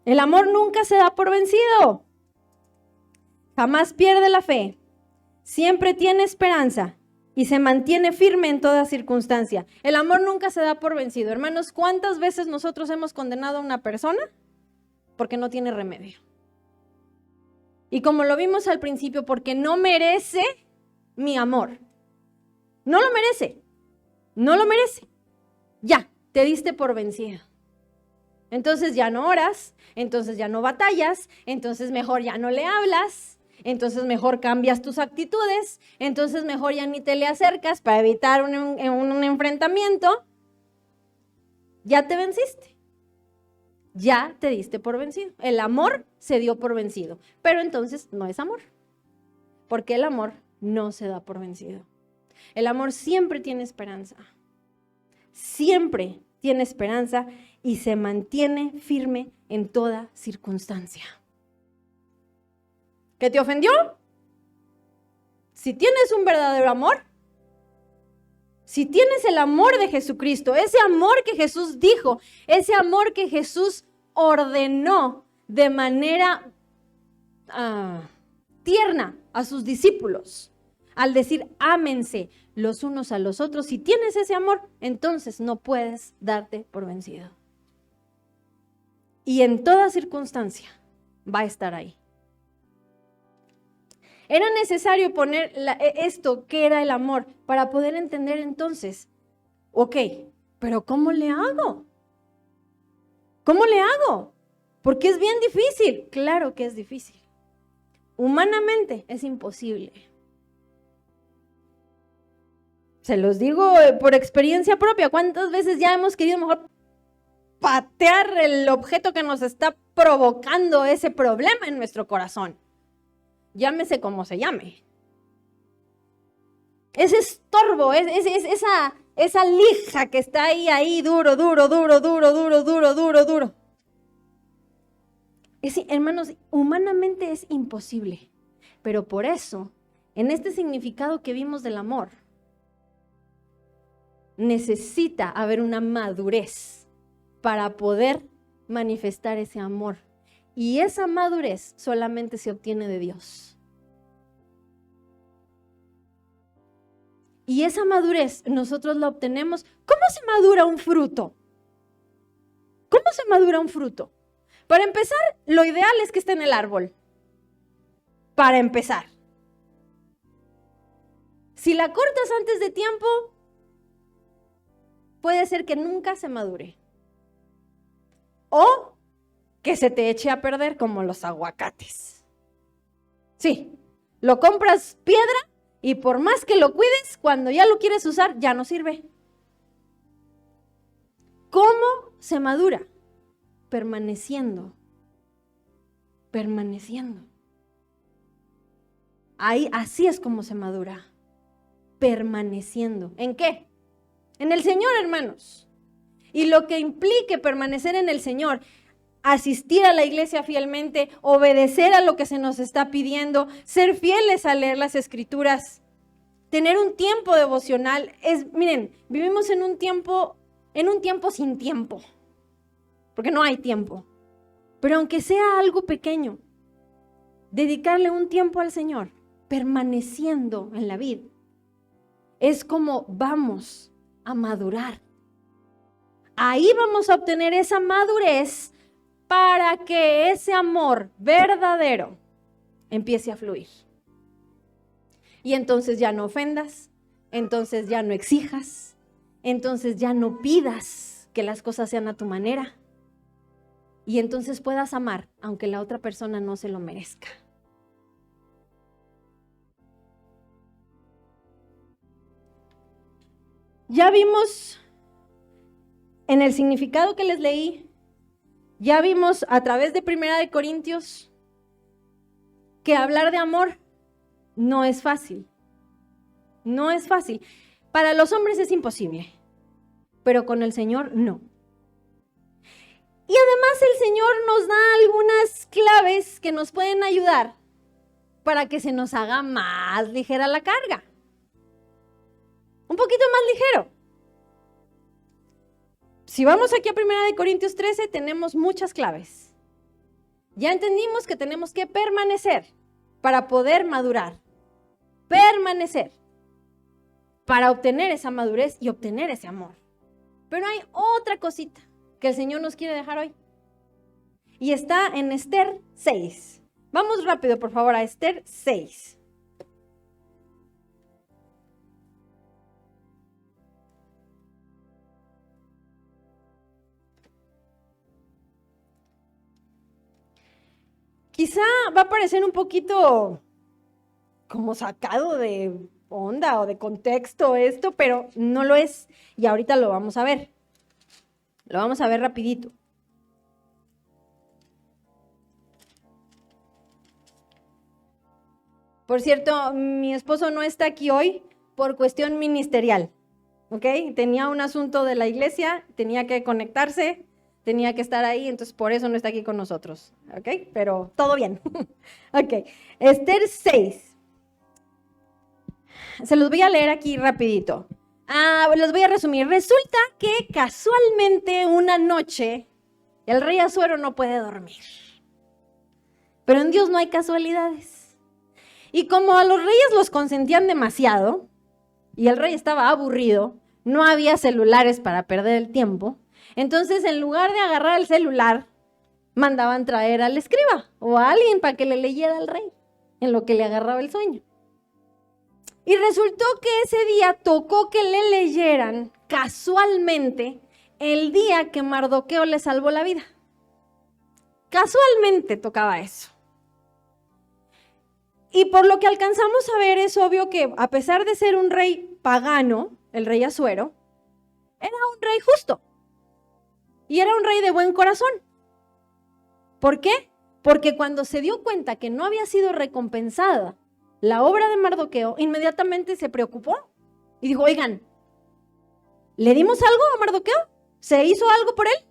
El amor nunca se da por vencido. Jamás pierde la fe. Siempre tiene esperanza y se mantiene firme en toda circunstancia. El amor nunca se da por vencido. Hermanos, ¿cuántas veces nosotros hemos condenado a una persona porque no tiene remedio? Y como lo vimos al principio, porque no merece mi amor. No lo merece. No lo merece. Ya, te diste por vencido. Entonces ya no oras, entonces ya no batallas, entonces mejor ya no le hablas, entonces mejor cambias tus actitudes, entonces mejor ya ni te le acercas para evitar un enfrentamiento. Ya te venciste. Ya te diste por vencido. El amor se dio por vencido, pero entonces no es amor, porque el amor no se da por vencido. El amor siempre tiene esperanza, siempre tiene esperanza y se mantiene firme en toda circunstancia. ¿Qué te ofendió? Si tienes un verdadero amor, si tienes el amor de Jesucristo, ese amor que Jesús dijo, ese amor que Jesús ordenó de manera tierna a sus discípulos, al decir ámense los unos a los otros, si tienes ese amor, entonces no puedes darte por vencido. Y en toda circunstancia va a estar ahí. Era necesario poner esto, que era el amor, para poder entender entonces, ok, pero ¿cómo le hago? ¿Cómo le hago? Porque es bien difícil. Claro que es difícil. Humanamente es imposible. Se los digo por experiencia propia. ¿Cuántas veces ya hemos querido mejor patear el objeto que nos está provocando ese problema en nuestro corazón? Llámese como se llame. Ese estorbo, esa lija que está ahí, duro. Hermanos, humanamente es imposible. Pero por eso, en este significado que vimos del amor, necesita haber una madurez para poder manifestar ese amor. Y esa madurez solamente se obtiene de Dios. Y esa madurez nosotros la obtenemos. ¿Cómo se madura un fruto? ¿Cómo se madura un fruto? Para empezar, lo ideal es que esté en el árbol. Para empezar. Si la cortas antes de tiempo, puede ser que nunca se madure. O que se te eche a perder como los aguacates. Sí, lo compras piedra y por más que lo cuides, cuando ya lo quieres usar, ya no sirve. ¿Cómo se madura? Permaneciendo. Así es como se madura. Permaneciendo. ¿En qué? En el Señor, hermanos. Y lo que implique permanecer en el Señor, asistir a la iglesia fielmente, obedecer a lo que se nos está pidiendo, ser fieles a leer las Escrituras, tener un tiempo devocional. Miren, vivimos en un tiempo sin tiempo, porque no hay tiempo. Pero aunque sea algo pequeño, dedicarle un tiempo al Señor, permaneciendo en la vida, es como vamos a madurar. Ahí vamos a obtener esa madurez para que ese amor verdadero empiece a fluir. Y entonces ya no ofendas, entonces ya no exijas, entonces ya no pidas que las cosas sean a tu manera. Y entonces puedas amar aunque la otra persona no se lo merezca. Ya vimos en el significado que les leí, ya vimos a través de 1 Corintios que hablar de amor no es fácil. No es fácil. Para los hombres es imposible, pero con el Señor no. Y además el Señor nos da algunas claves que nos pueden ayudar para que se nos haga más ligera la carga. Un poquito más ligero. Si vamos aquí a 1 Corintios 13, tenemos muchas claves. Ya entendimos que tenemos que permanecer para poder madurar. Permanecer para obtener esa madurez y obtener ese amor. Pero hay otra cosita que el Señor nos quiere dejar hoy. Y está en Esther 6. Vamos rápido, por favor, a Esther 6. Quizá va a parecer un poquito como sacado de onda o de contexto esto, pero no lo es. Y ahorita lo vamos a ver. Lo vamos a ver rapidito. Por cierto, mi esposo no está aquí hoy por cuestión ministerial, ¿ok? Tenía un asunto de la iglesia, tenía que conectarse, tenía que estar ahí, entonces por eso no está aquí con nosotros, ¿ok? Pero todo bien. Ok, Esther 6. Se los voy a leer aquí rapidito. Los voy a resumir. Resulta que casualmente una noche el rey Asuero no puede dormir. Pero en Dios no hay casualidades. Y como a los reyes los consentían demasiado y el rey estaba aburrido, no había celulares para perder el tiempo, entonces en lugar de agarrar el celular, mandaban traer al escriba o a alguien para que le leyera al rey. en lo que le agarraba el sueño. Y resultó que ese día tocó que le leyeran casualmente el día que Mardoqueo le salvó la vida. Casualmente tocaba eso. Y por lo que alcanzamos a ver, es obvio que a pesar de ser un rey pagano, el rey Asuero, era un rey justo. Y era un rey de buen corazón. ¿Por qué? Porque cuando se dio cuenta que no había sido recompensada la obra de Mardoqueo, inmediatamente se preocupó y dijo, oigan, ¿le dimos algo a Mardoqueo? ¿Se hizo algo por él?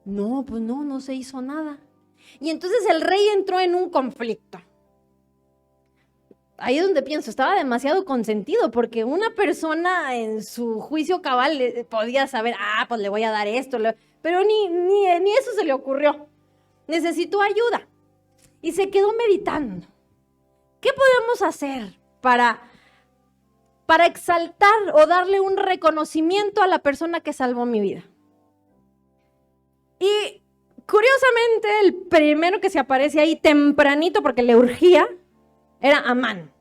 No, pues no se hizo nada. Y entonces el rey entró en un conflicto. Ahí es donde pienso, estaba demasiado consentido, porque una persona en su juicio cabal podía saber, pues le voy a dar esto, pero ni eso se le ocurrió. Necesitó ayuda y se quedó meditando. ¿Qué podemos hacer para exaltar o darle un reconocimiento a la persona que salvó mi vida? Y curiosamente, el primero que se aparece ahí tempranito, porque le urgía, era Amán.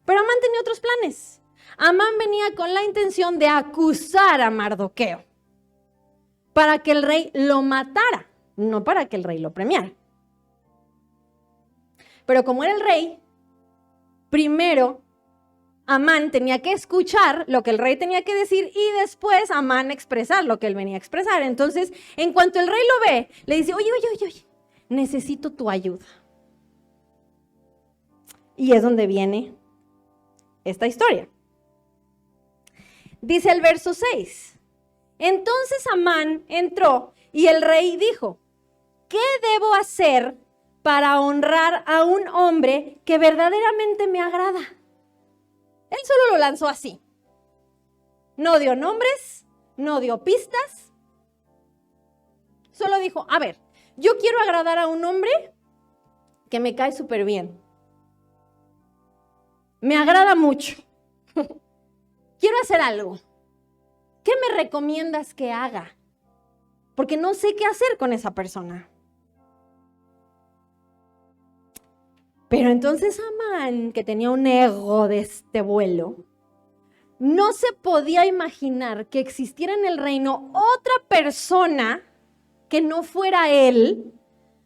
Pero Amán tenía otros planes. Amán venía con la intención de acusar a Mardoqueo para que el rey lo matara, no para que el rey lo premiara. Pero como era el rey, primero Amán tenía que escuchar lo que el rey tenía que decir y después Amán expresar lo que él venía a expresar. Entonces, en cuanto el rey lo ve, le dice, oye, necesito tu ayuda. Y es donde viene esta historia. Dice el verso 6. Entonces Amán entró y el rey dijo, ¿qué debo hacer para honrar a un hombre que verdaderamente me agrada? Él solo lo lanzó así. No dio nombres, no dio pistas. Solo dijo, a ver, yo quiero agradar a un hombre que me cae súper bien. Me agrada mucho. Quiero hacer algo. ¿Qué me recomiendas que haga? Porque no sé qué hacer con esa persona. Pero entonces Amán, que tenía un ego de este vuelo, no se podía imaginar que existiera en el reino otra persona que no fuera él,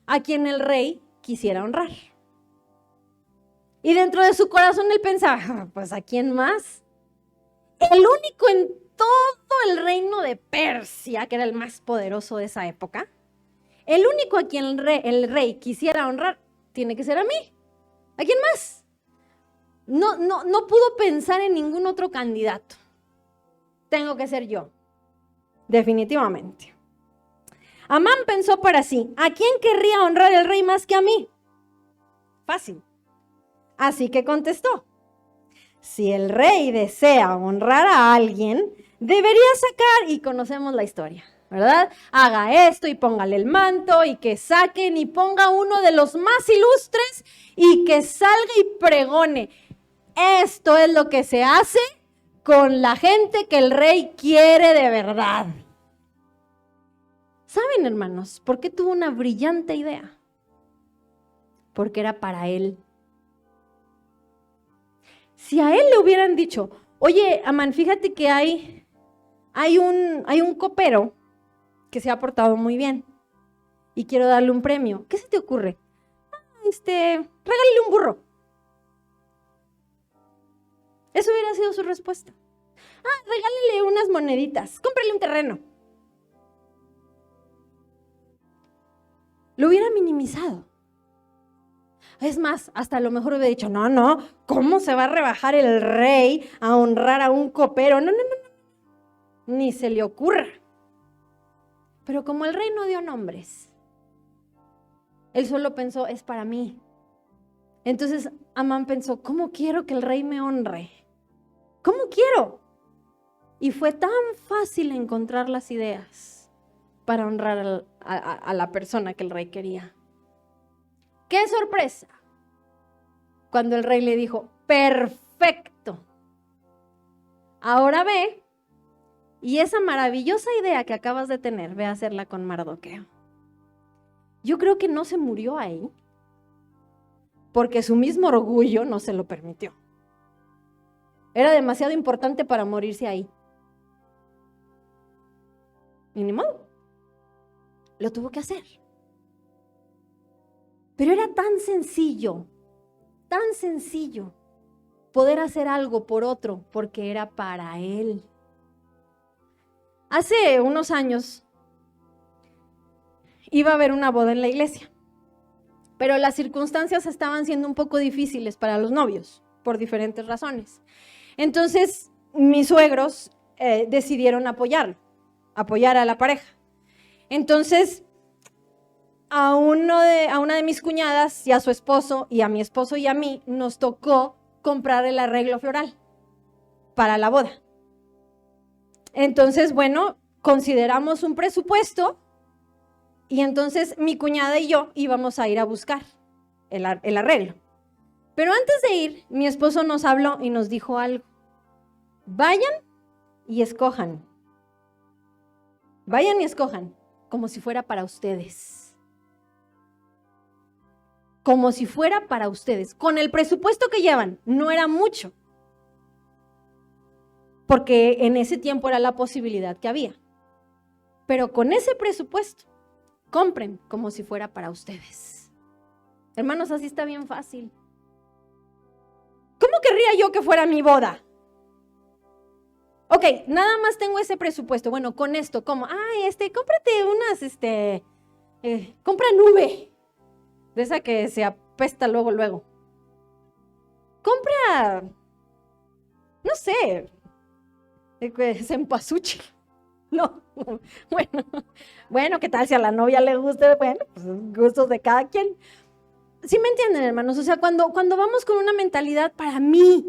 a quien el rey quisiera honrar. Y dentro de su corazón él pensaba, pues ¿a quién más? El único en todo el reino de Persia, que era el más poderoso de esa época, el único a quien el rey quisiera honrar, tiene que ser a mí. ¿A quién más? No pudo pensar en ningún otro candidato. Tengo que ser yo, definitivamente. Amán pensó para sí, ¿a quién querría honrar el rey más que a mí? Fácil. Así que contestó, si el rey desea honrar a alguien, debería sacar, y conocemos la historia, ¿verdad? Haga esto y póngale el manto y que saquen y ponga uno de los más ilustres y que salga y pregone. Esto es lo que se hace con la gente que el rey quiere de verdad. ¿Saben, hermanos, por qué tuvo una brillante idea? Porque era para él. Si a él le hubieran dicho, oye, Amán, fíjate que hay un copero que se ha portado muy bien y quiero darle un premio. ¿Qué se te ocurre? Regálale un burro. Eso hubiera sido su respuesta. Regálale unas moneditas, cómprale un terreno. Lo hubiera minimizado. Es más, hasta a lo mejor hubiera dicho, no, ¿cómo se va a rebajar el rey a honrar a un copero? No, ni se le ocurra. Pero como el rey no dio nombres, él solo pensó, es para mí. Entonces Amán pensó, ¿cómo quiero que el rey me honre? ¿Cómo quiero? Y fue tan fácil encontrar las ideas para honrar a la persona que el rey quería. ¡Qué sorpresa! Cuando el rey le dijo, perfecto. Ahora ve, y esa maravillosa idea que acabas de tener, ve a hacerla con Mardoqueo. Yo creo que no se murió ahí. porque su mismo orgullo no se lo permitió. Era demasiado importante para morirse ahí. Y ni modo, lo tuvo que hacer. Pero era tan sencillo poder hacer algo por otro, porque era para él. Hace unos años iba a haber una boda en la iglesia, pero las circunstancias estaban siendo un poco difíciles para los novios, por diferentes razones. Entonces, mis suegros decidieron apoyar a la pareja. Entonces, a una de mis cuñadas y a su esposo y a mi esposo y a mí nos tocó comprar el arreglo floral para la boda. Entonces, bueno, consideramos un presupuesto y entonces mi cuñada y yo íbamos a ir a buscar el arreglo. Pero antes de ir, mi esposo nos habló y nos dijo algo. Vayan y escojan. Vayan y escojan como si fuera para ustedes. Como si fuera para ustedes. Con el presupuesto que llevan, no era mucho. Porque en ese tiempo era la posibilidad que había. Pero con ese presupuesto, compren como si fuera para ustedes. Hermanos, así está bien fácil. ¿Cómo querría yo que fuera mi boda? Ok, nada más tengo ese presupuesto. Bueno, con esto, ¿cómo? Cómprate unas, compra nube. De esa que se apesta luego. Compra, no sé, cempasúchil. No, bueno, ¿qué tal si a la novia le gusta? Bueno, pues gustos de cada quien. ¿Sí me entienden, hermanos? O sea, cuando vamos con una mentalidad para mí,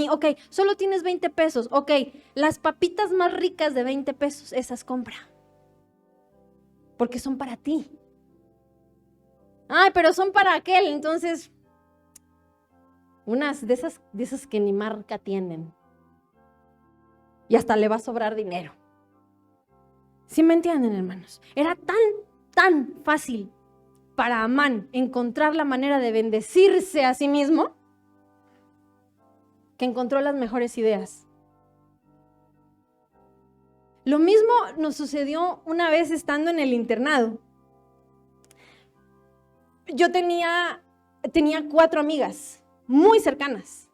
ok, solo tienes 20 pesos, ok, las papitas más ricas de 20 pesos, esas compra. Porque son para ti. Ay, pero son para aquel, entonces, unas de esas que ni marca tienen. Y hasta le va a sobrar dinero. ¿Sí me entienden, hermanos? Era tan fácil para Amán encontrar la manera de bendecirse a sí mismo, que encontró las mejores ideas. Lo mismo nos sucedió una vez estando en el internado. Yo tenía 4 amigas muy cercanas.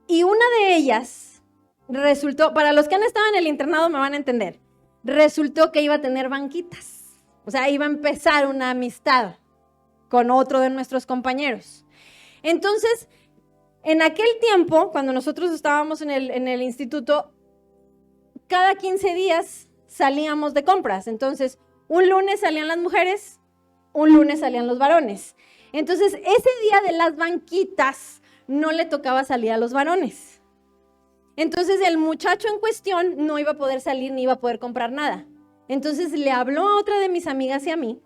Y una de ellas resultó, para los que han estado en el internado me van a entender, resultó que iba a tener banquitas. O sea, iba a empezar una amistad con otro de nuestros compañeros. Entonces, en aquel tiempo, cuando nosotros estábamos en el instituto, cada 15 días salíamos de compras. Entonces, un lunes salían las mujeres, un lunes salían los varones. Entonces, ese día de las banquitas no le tocaba salir a los varones. Entonces, el muchacho en cuestión no iba a poder salir ni iba a poder comprar nada. Entonces, le habló a otra de mis amigas y a mí,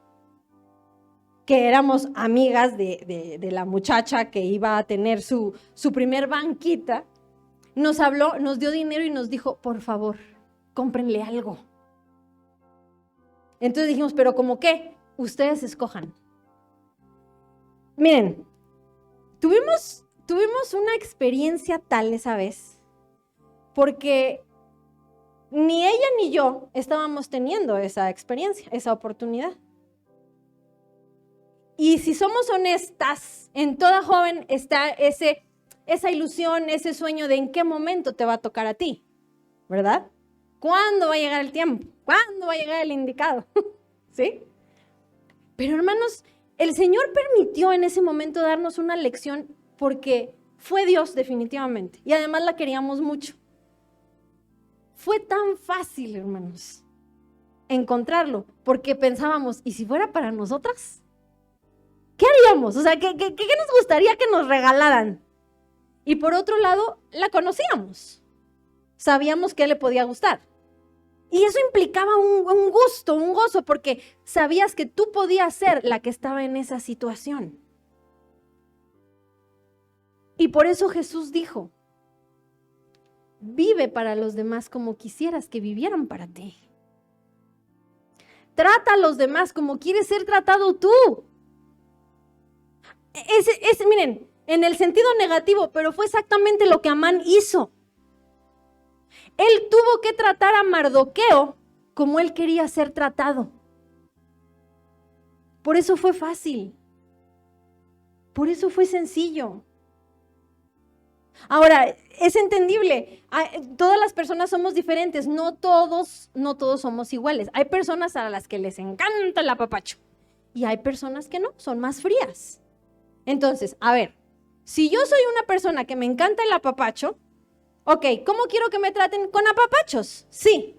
que éramos amigas de la muchacha que iba a tener su primer banquita. Nos habló, nos dio dinero y nos dijo, por favor, cómprenle algo. Entonces dijimos, ¿pero cómo qué? Ustedes escojan. Miren, tuvimos una experiencia tal esa vez, porque ni ella ni yo estábamos teniendo esa experiencia, esa oportunidad. Y si somos honestas, en toda joven está esa ilusión, ese sueño de en qué momento te va a tocar a ti, ¿verdad? ¿Cuándo va a llegar el tiempo? ¿Cuándo va a llegar el indicado? ¿Sí? Pero hermanos, el Señor permitió en ese momento darnos una lección porque fue Dios definitivamente y además la queríamos mucho. Fue tan fácil, hermanos, encontrarlo porque pensábamos, ¿y si fuera para nosotras? ¿Qué haríamos? O sea, ¿qué nos gustaría que nos regalaran? Y por otro lado, la conocíamos. Sabíamos que le podía gustar. Y eso implicaba un gusto, un gozo, porque sabías que tú podías ser la que estaba en esa situación. Y por eso Jesús dijo, vive para los demás como quisieras que vivieran para ti. Trata a los demás como quieres ser tratado tú. Miren, en el sentido negativo, pero fue exactamente lo que Amán hizo. Él tuvo que tratar a Mardoqueo como él quería ser tratado. Por eso fue fácil. Por eso fue sencillo. Ahora, es entendible, todas las personas somos diferentes, no todos somos iguales. Hay personas a las que les encanta el apapacho y hay personas que no, son más frías. Entonces, a ver, si yo soy una persona que me encanta el apapacho, ok, ¿cómo quiero que me traten? ¿Con apapachos? Sí,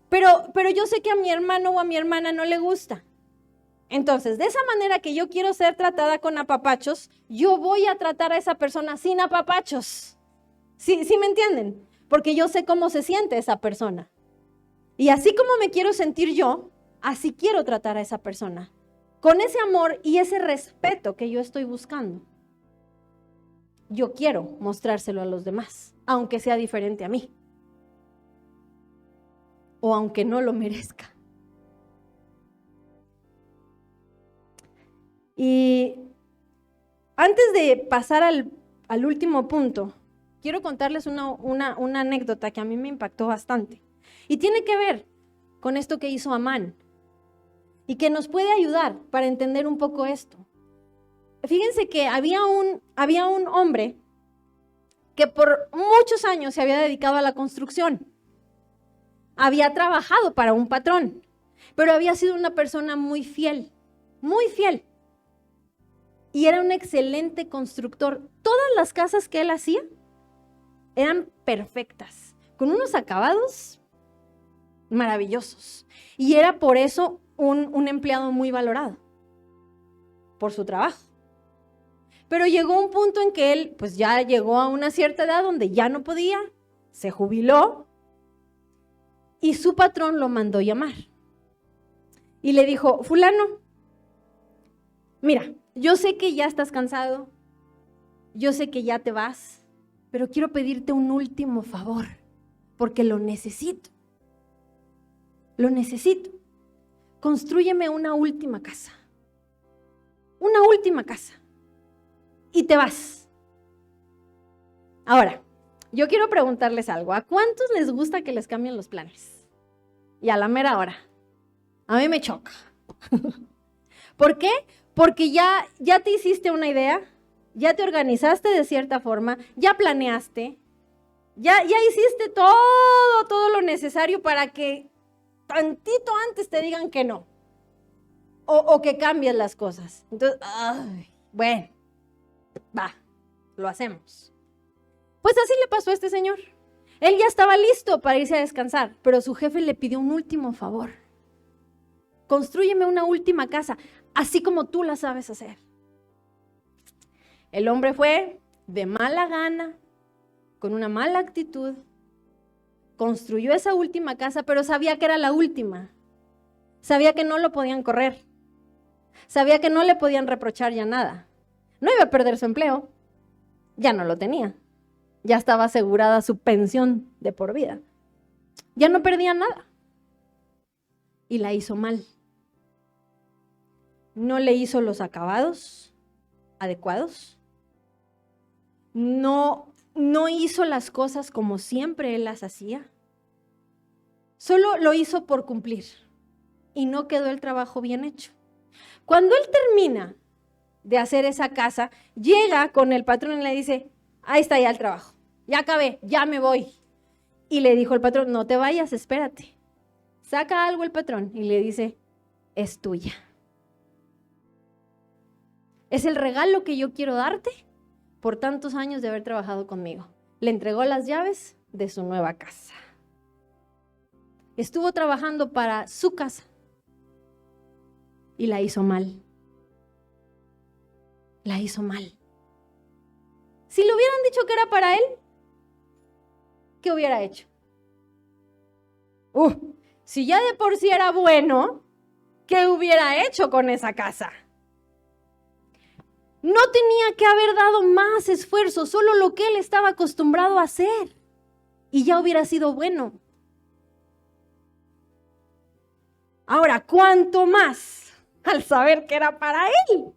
pero yo sé que a mi hermano o a mi hermana no le gusta. Entonces, de esa manera que yo quiero ser tratada con apapachos, yo voy a tratar a esa persona sin apapachos. ¿Sí me entienden? Porque yo sé cómo se siente esa persona. Y así como me quiero sentir yo, así quiero tratar a esa persona. Con ese amor y ese respeto que yo estoy buscando. Yo quiero mostrárselo a los demás, aunque sea diferente a mí. O aunque no lo merezca. Y antes de pasar al último punto, quiero contarles una anécdota que a mí me impactó bastante. Y tiene que ver con esto que hizo Amán. Y que nos puede ayudar para entender un poco esto. Fíjense que había un hombre que por muchos años se había dedicado a la construcción. Había trabajado para un patrón, pero había sido una persona muy fiel, muy fiel. Y era un excelente constructor. Todas las casas que él hacía eran perfectas, con unos acabados maravillosos. Y era por eso un empleado muy valorado, por su trabajo. Pero llegó un punto en que él, pues ya llegó a una cierta edad donde ya no podía, se jubiló y su patrón lo mandó llamar. Y le dijo, fulano, mira, yo sé que ya estás cansado, yo sé que ya te vas, pero quiero pedirte un último favor, porque lo necesito. Lo necesito. Constrúyeme una última casa. Una última casa. Y te vas. Ahora, yo quiero preguntarles algo. ¿A cuántos les gusta que les cambien los planes? Y a la mera hora. A mí me choca. ¿Por qué? Porque ya te hiciste una idea, ya te organizaste de cierta forma, ya planeaste, ya hiciste todo lo necesario para que tantito antes te digan que no. O que cambien las cosas. Entonces, bueno, va, lo hacemos. Pues así le pasó a este señor. Él ya estaba listo para irse a descansar, pero su jefe le pidió un último favor. Constrúyeme una última casa, así como tú la sabes hacer. El hombre fue de mala gana, con una mala actitud, construyó esa última casa, pero sabía que era la última. Sabía que no lo podían correr. Sabía que no le podían reprochar ya nada. No iba a perder su empleo. Ya no lo tenía. Ya estaba asegurada su pensión de por vida. Ya no perdía nada. Y la hizo mal. No le hizo los acabados adecuados. No hizo las cosas como siempre él las hacía. Solo lo hizo por cumplir. Y no quedó el trabajo bien hecho. Cuando él termina de hacer esa casa, llega con el patrón y le dice, ahí está ya el trabajo, ya acabé, ya me voy. Y le dijo el patrón, no te vayas, espérate. Saca algo el patrón y le dice, es tuya. Es el regalo que yo quiero darte por tantos años de haber trabajado conmigo. Le entregó las llaves de su nueva casa. Estuvo trabajando para su casa y la hizo mal. La hizo mal. Si le hubieran dicho que era para él, ¿qué hubiera hecho? Si ya de por sí era bueno, ¿qué hubiera hecho con esa casa? No tenía que haber dado más esfuerzo, solo lo que él estaba acostumbrado a hacer. Y ya hubiera sido bueno. Ahora, ¿cuánto más al saber que era para él?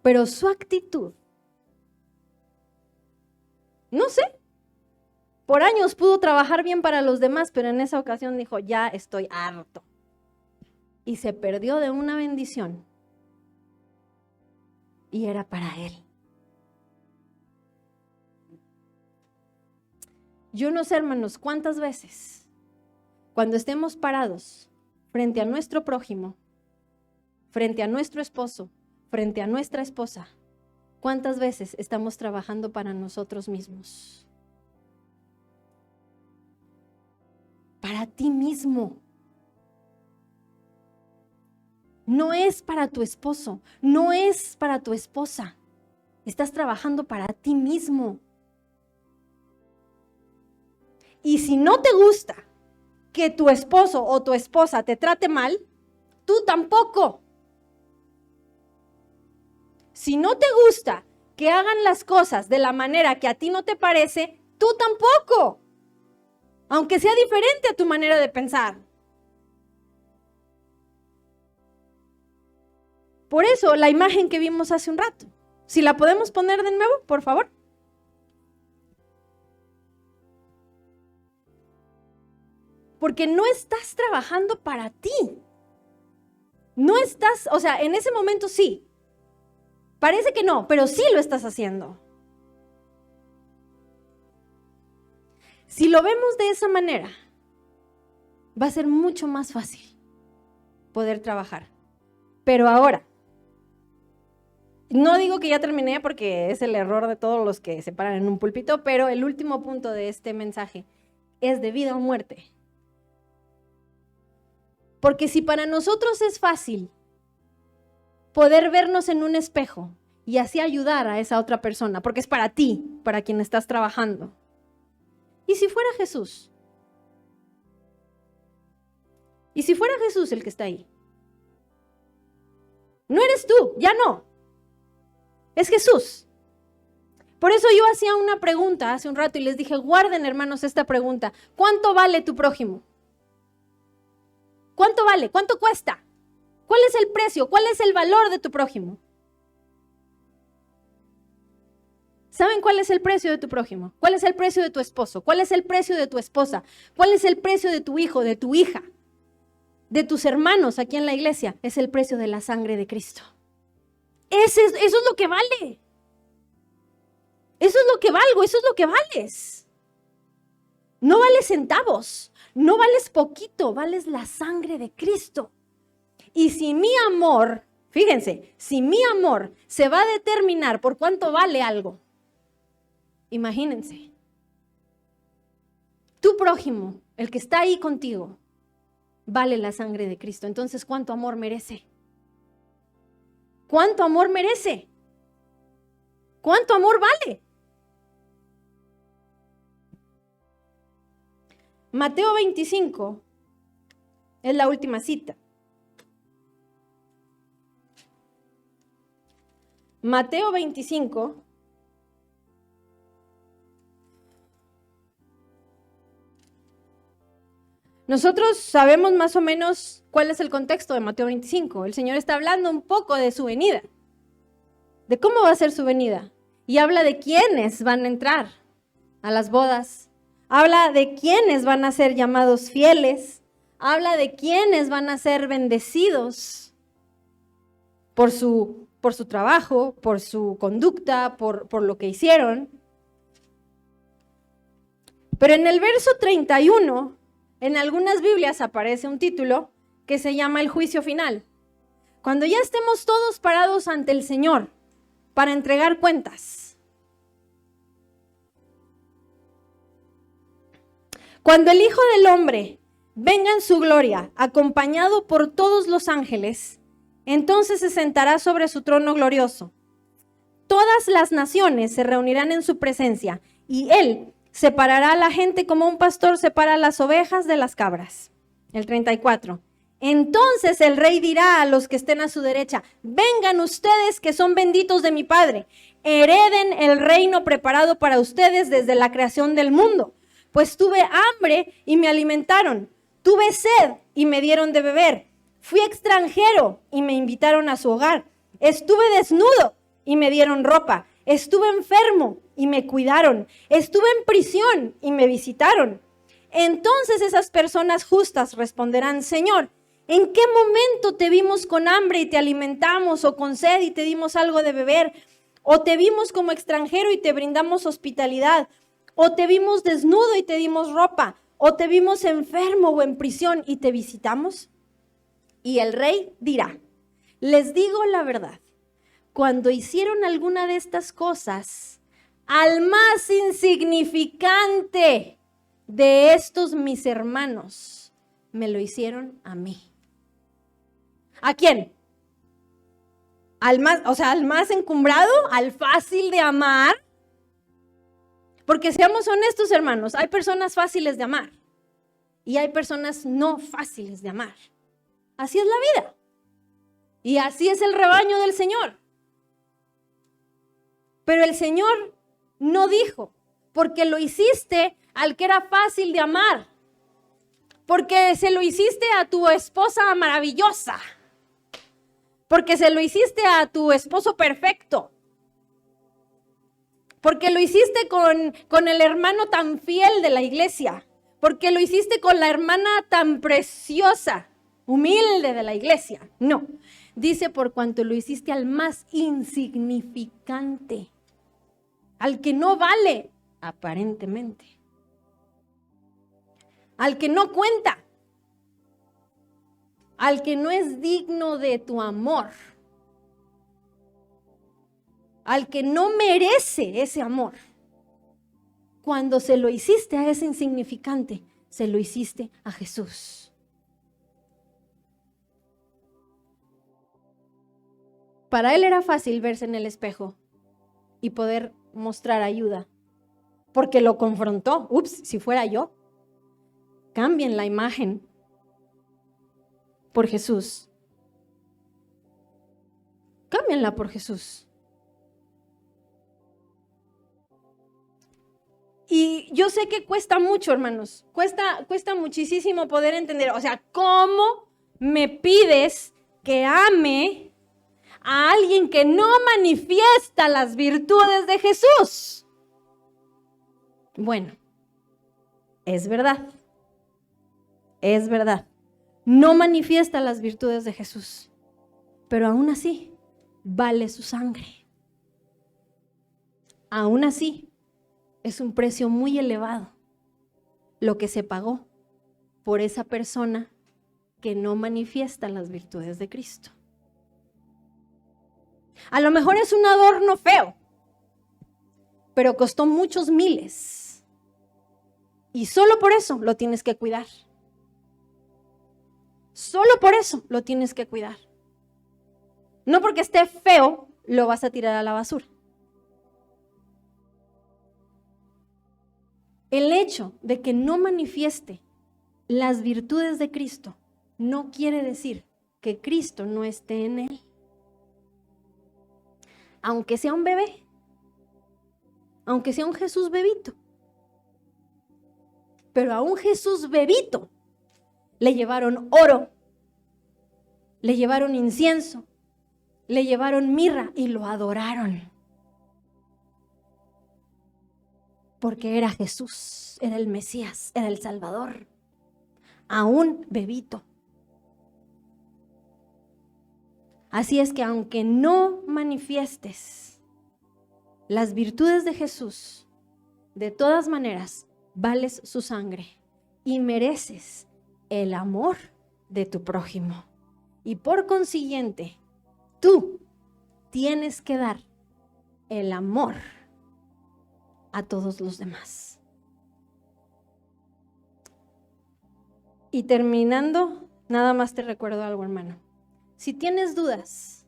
Pero su actitud, no sé, por años pudo trabajar bien para los demás, pero en esa ocasión dijo, ya estoy harto. Y se perdió de una bendición. Y era para él. Yo no sé, hermanos, cuántas veces, cuando estemos parados frente a nuestro prójimo, frente a nuestro esposo, frente a nuestra esposa, cuántas veces estamos trabajando para nosotros mismos. Para ti mismo. No es para tu esposo, no es para tu esposa. Estás trabajando para ti mismo. Y si no te gusta que tu esposo o tu esposa te trate mal, tú tampoco. Si no te gusta que hagan las cosas de la manera que a ti no te parece, tú tampoco. Aunque sea diferente a tu manera de pensar. Por eso la imagen que vimos hace un rato, si la podemos poner de nuevo, por favor. Porque no estás trabajando para ti. No estás, o sea, en ese momento sí. Parece que no, pero sí lo estás haciendo. Si lo vemos de esa manera, va a ser mucho más fácil poder trabajar. Pero ahora, no digo que ya terminé porque es el error de todos los que se paran en un púlpito, pero el último punto de este mensaje es de vida o muerte. Porque si para nosotros es fácil poder vernos en un espejo y así ayudar a esa otra persona, porque es para ti, para quien estás trabajando. ¿Y si fuera Jesús? ¿Y si fuera Jesús el que está ahí? No eres tú, ya no. Es Jesús. Por eso yo hacía una pregunta hace un rato y les dije, guarden, hermanos, esta pregunta. ¿Cuánto vale tu prójimo? ¿Cuánto vale? ¿Cuánto cuesta? ¿Cuál es el precio? ¿Cuál es el valor de tu prójimo? ¿Saben cuál es el precio de tu prójimo? ¿Cuál es el precio de tu esposo? ¿Cuál es el precio de tu esposa? ¿Cuál es el precio de tu hijo, de tu hija? De tus hermanos aquí en la iglesia. Es el precio de la sangre de Cristo. Eso es lo que vale. Eso es lo que valgo, eso es lo que vales. No vales centavos, no vales poquito, vales la sangre de Cristo. Y si mi amor, fíjense, si mi amor se va a determinar por cuánto vale algo, imagínense, tu prójimo, el que está ahí contigo, vale la sangre de Cristo. Entonces, ¿cuánto amor merece? ¿Cuánto amor merece? ¿Cuánto amor vale? Mateo 25 es la última cita. Mateo 25. Nosotros sabemos más o menos cuál es el contexto de Mateo 25. El Señor está hablando un poco de su venida, de cómo va a ser su venida. Y habla de quiénes van a entrar a las bodas. Habla de quiénes van a ser llamados fieles. Habla de quiénes van a ser bendecidos por su trabajo, por su conducta, por lo que hicieron. Pero en el verso 31, en algunas Biblias aparece un título que se llama el juicio final. Cuando ya estemos todos parados ante el Señor para entregar cuentas. Cuando el Hijo del Hombre venga en su gloria, acompañado por todos los ángeles, entonces se sentará sobre su trono glorioso. Todas las naciones se reunirán en su presencia y Él separará a la gente como un pastor separa las ovejas de las cabras. El 34. Entonces el rey dirá a los que estén a su derecha, vengan ustedes que son benditos de mi Padre, hereden el reino preparado para ustedes desde la creación del mundo. Pues tuve hambre y me alimentaron, tuve sed y me dieron de beber, fui extranjero y me invitaron a su hogar, estuve desnudo y me dieron ropa. Estuve enfermo y me cuidaron. Estuve en prisión y me visitaron. Entonces esas personas justas responderán: Señor, ¿en qué momento te vimos con hambre y te alimentamos, o con sed y te dimos algo de beber? ¿O te vimos como extranjero y te brindamos hospitalidad? ¿O te vimos desnudo y te dimos ropa? ¿O te vimos enfermo o en prisión y te visitamos? Y el rey dirá: les digo la verdad, cuando hicieron alguna de estas cosas al más insignificante de estos mis hermanos, me lo hicieron a mí. ¿A quién? Al más encumbrado, al fácil de amar. Porque seamos honestos, hermanos, hay personas fáciles de amar y hay personas no fáciles de amar. Así es la vida. Y así es el rebaño del Señor. Pero el Señor no dijo: porque lo hiciste al que era fácil de amar, porque se lo hiciste a tu esposa maravillosa, porque se lo hiciste a tu esposo perfecto, porque lo hiciste con el hermano tan fiel de la iglesia, porque lo hiciste con la hermana tan preciosa, humilde de la iglesia. No, dice: por cuanto lo hiciste al más insignificante, al que no vale aparentemente, al que no cuenta, al que no es digno de tu amor, al que no merece ese amor. Cuando se lo hiciste a ese insignificante, se lo hiciste a Jesús. Para él era fácil verse en el espejo y poder mostrar ayuda, porque lo confrontó. Si fuera yo. Cambien la imagen por Jesús. Cámbienla por Jesús. Y yo sé que cuesta mucho, hermanos. Cuesta muchísimo poder entender. O sea, ¿cómo me pides que ame a alguien que no manifiesta las virtudes de Jesús? Bueno, es verdad. Es verdad. No manifiesta las virtudes de Jesús. Pero aún así, vale su sangre. Aún así, es un precio muy elevado lo que se pagó por esa persona que no manifiesta las virtudes de Cristo. A lo mejor es un adorno feo, pero costó muchos miles. Y solo por eso lo tienes que cuidar. Solo por eso lo tienes que cuidar. No porque esté feo, lo vas a tirar a la basura. El hecho de que no manifieste las virtudes de Cristo no quiere decir que Cristo no esté en él. Aunque sea un bebé, aunque sea un Jesús bebito. Pero a un Jesús bebito le llevaron oro, le llevaron incienso, le llevaron mirra y lo adoraron. Porque era Jesús, era el Mesías, era el Salvador. A un bebito. Así es que aunque no manifiestes las virtudes de Jesús, de todas maneras vales su sangre y mereces el amor de tu prójimo. Y por consiguiente, tú tienes que dar el amor a todos los demás. Y terminando, nada más te recuerdo algo, hermano. Si tienes dudas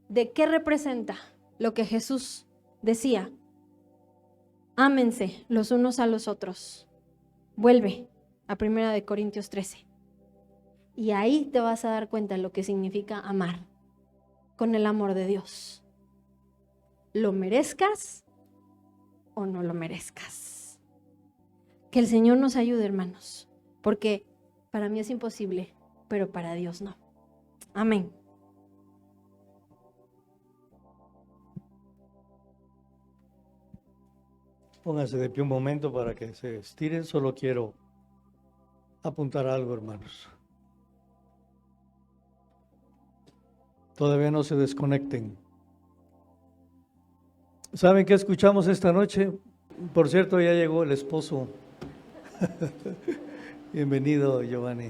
de qué representa lo que Jesús decía, ámense los unos a los otros, vuelve a 1 Corintios 13. Y ahí te vas a dar cuenta de lo que significa amar con el amor de Dios. Lo merezcas o no lo merezcas. Que el Señor nos ayude, hermanos, porque para mí es imposible, pero para Dios no. Amén. Pónganse de pie un momento para que se estiren. Solo quiero apuntar algo, hermanos. Todavía no se desconecten. ¿Saben qué escuchamos esta noche? Por cierto, ya llegó el esposo. Bienvenido, Giovanni.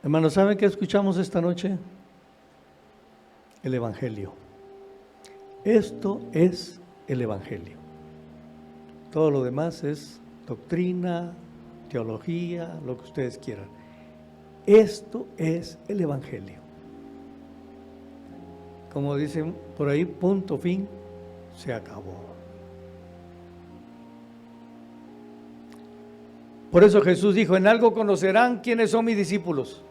Hermanos, ¿saben qué escuchamos esta noche? El Evangelio. Esto es el Evangelio. Todo lo demás es doctrina, teología, lo que ustedes quieran. Esto es el Evangelio. Como dicen por ahí, punto, fin, se acabó. Por eso Jesús dijo, en algo conocerán quiénes son mis discípulos,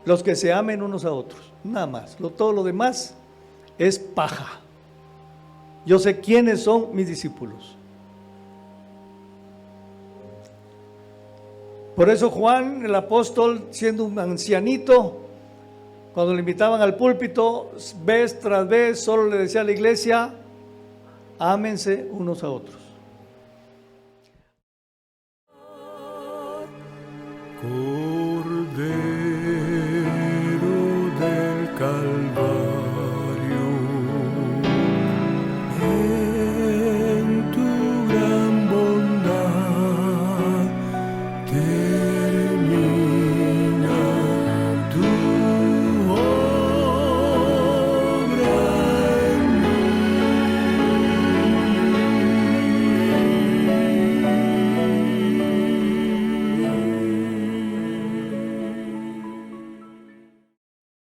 los que se amen unos a otros, nada más. Todo lo demás es paja. Yo sé quiénes son mis discípulos. Por eso Juan, el apóstol, siendo un ancianito, cuando le invitaban al púlpito, vez tras vez, solo le decía a la iglesia, ámense unos a otros. Cool.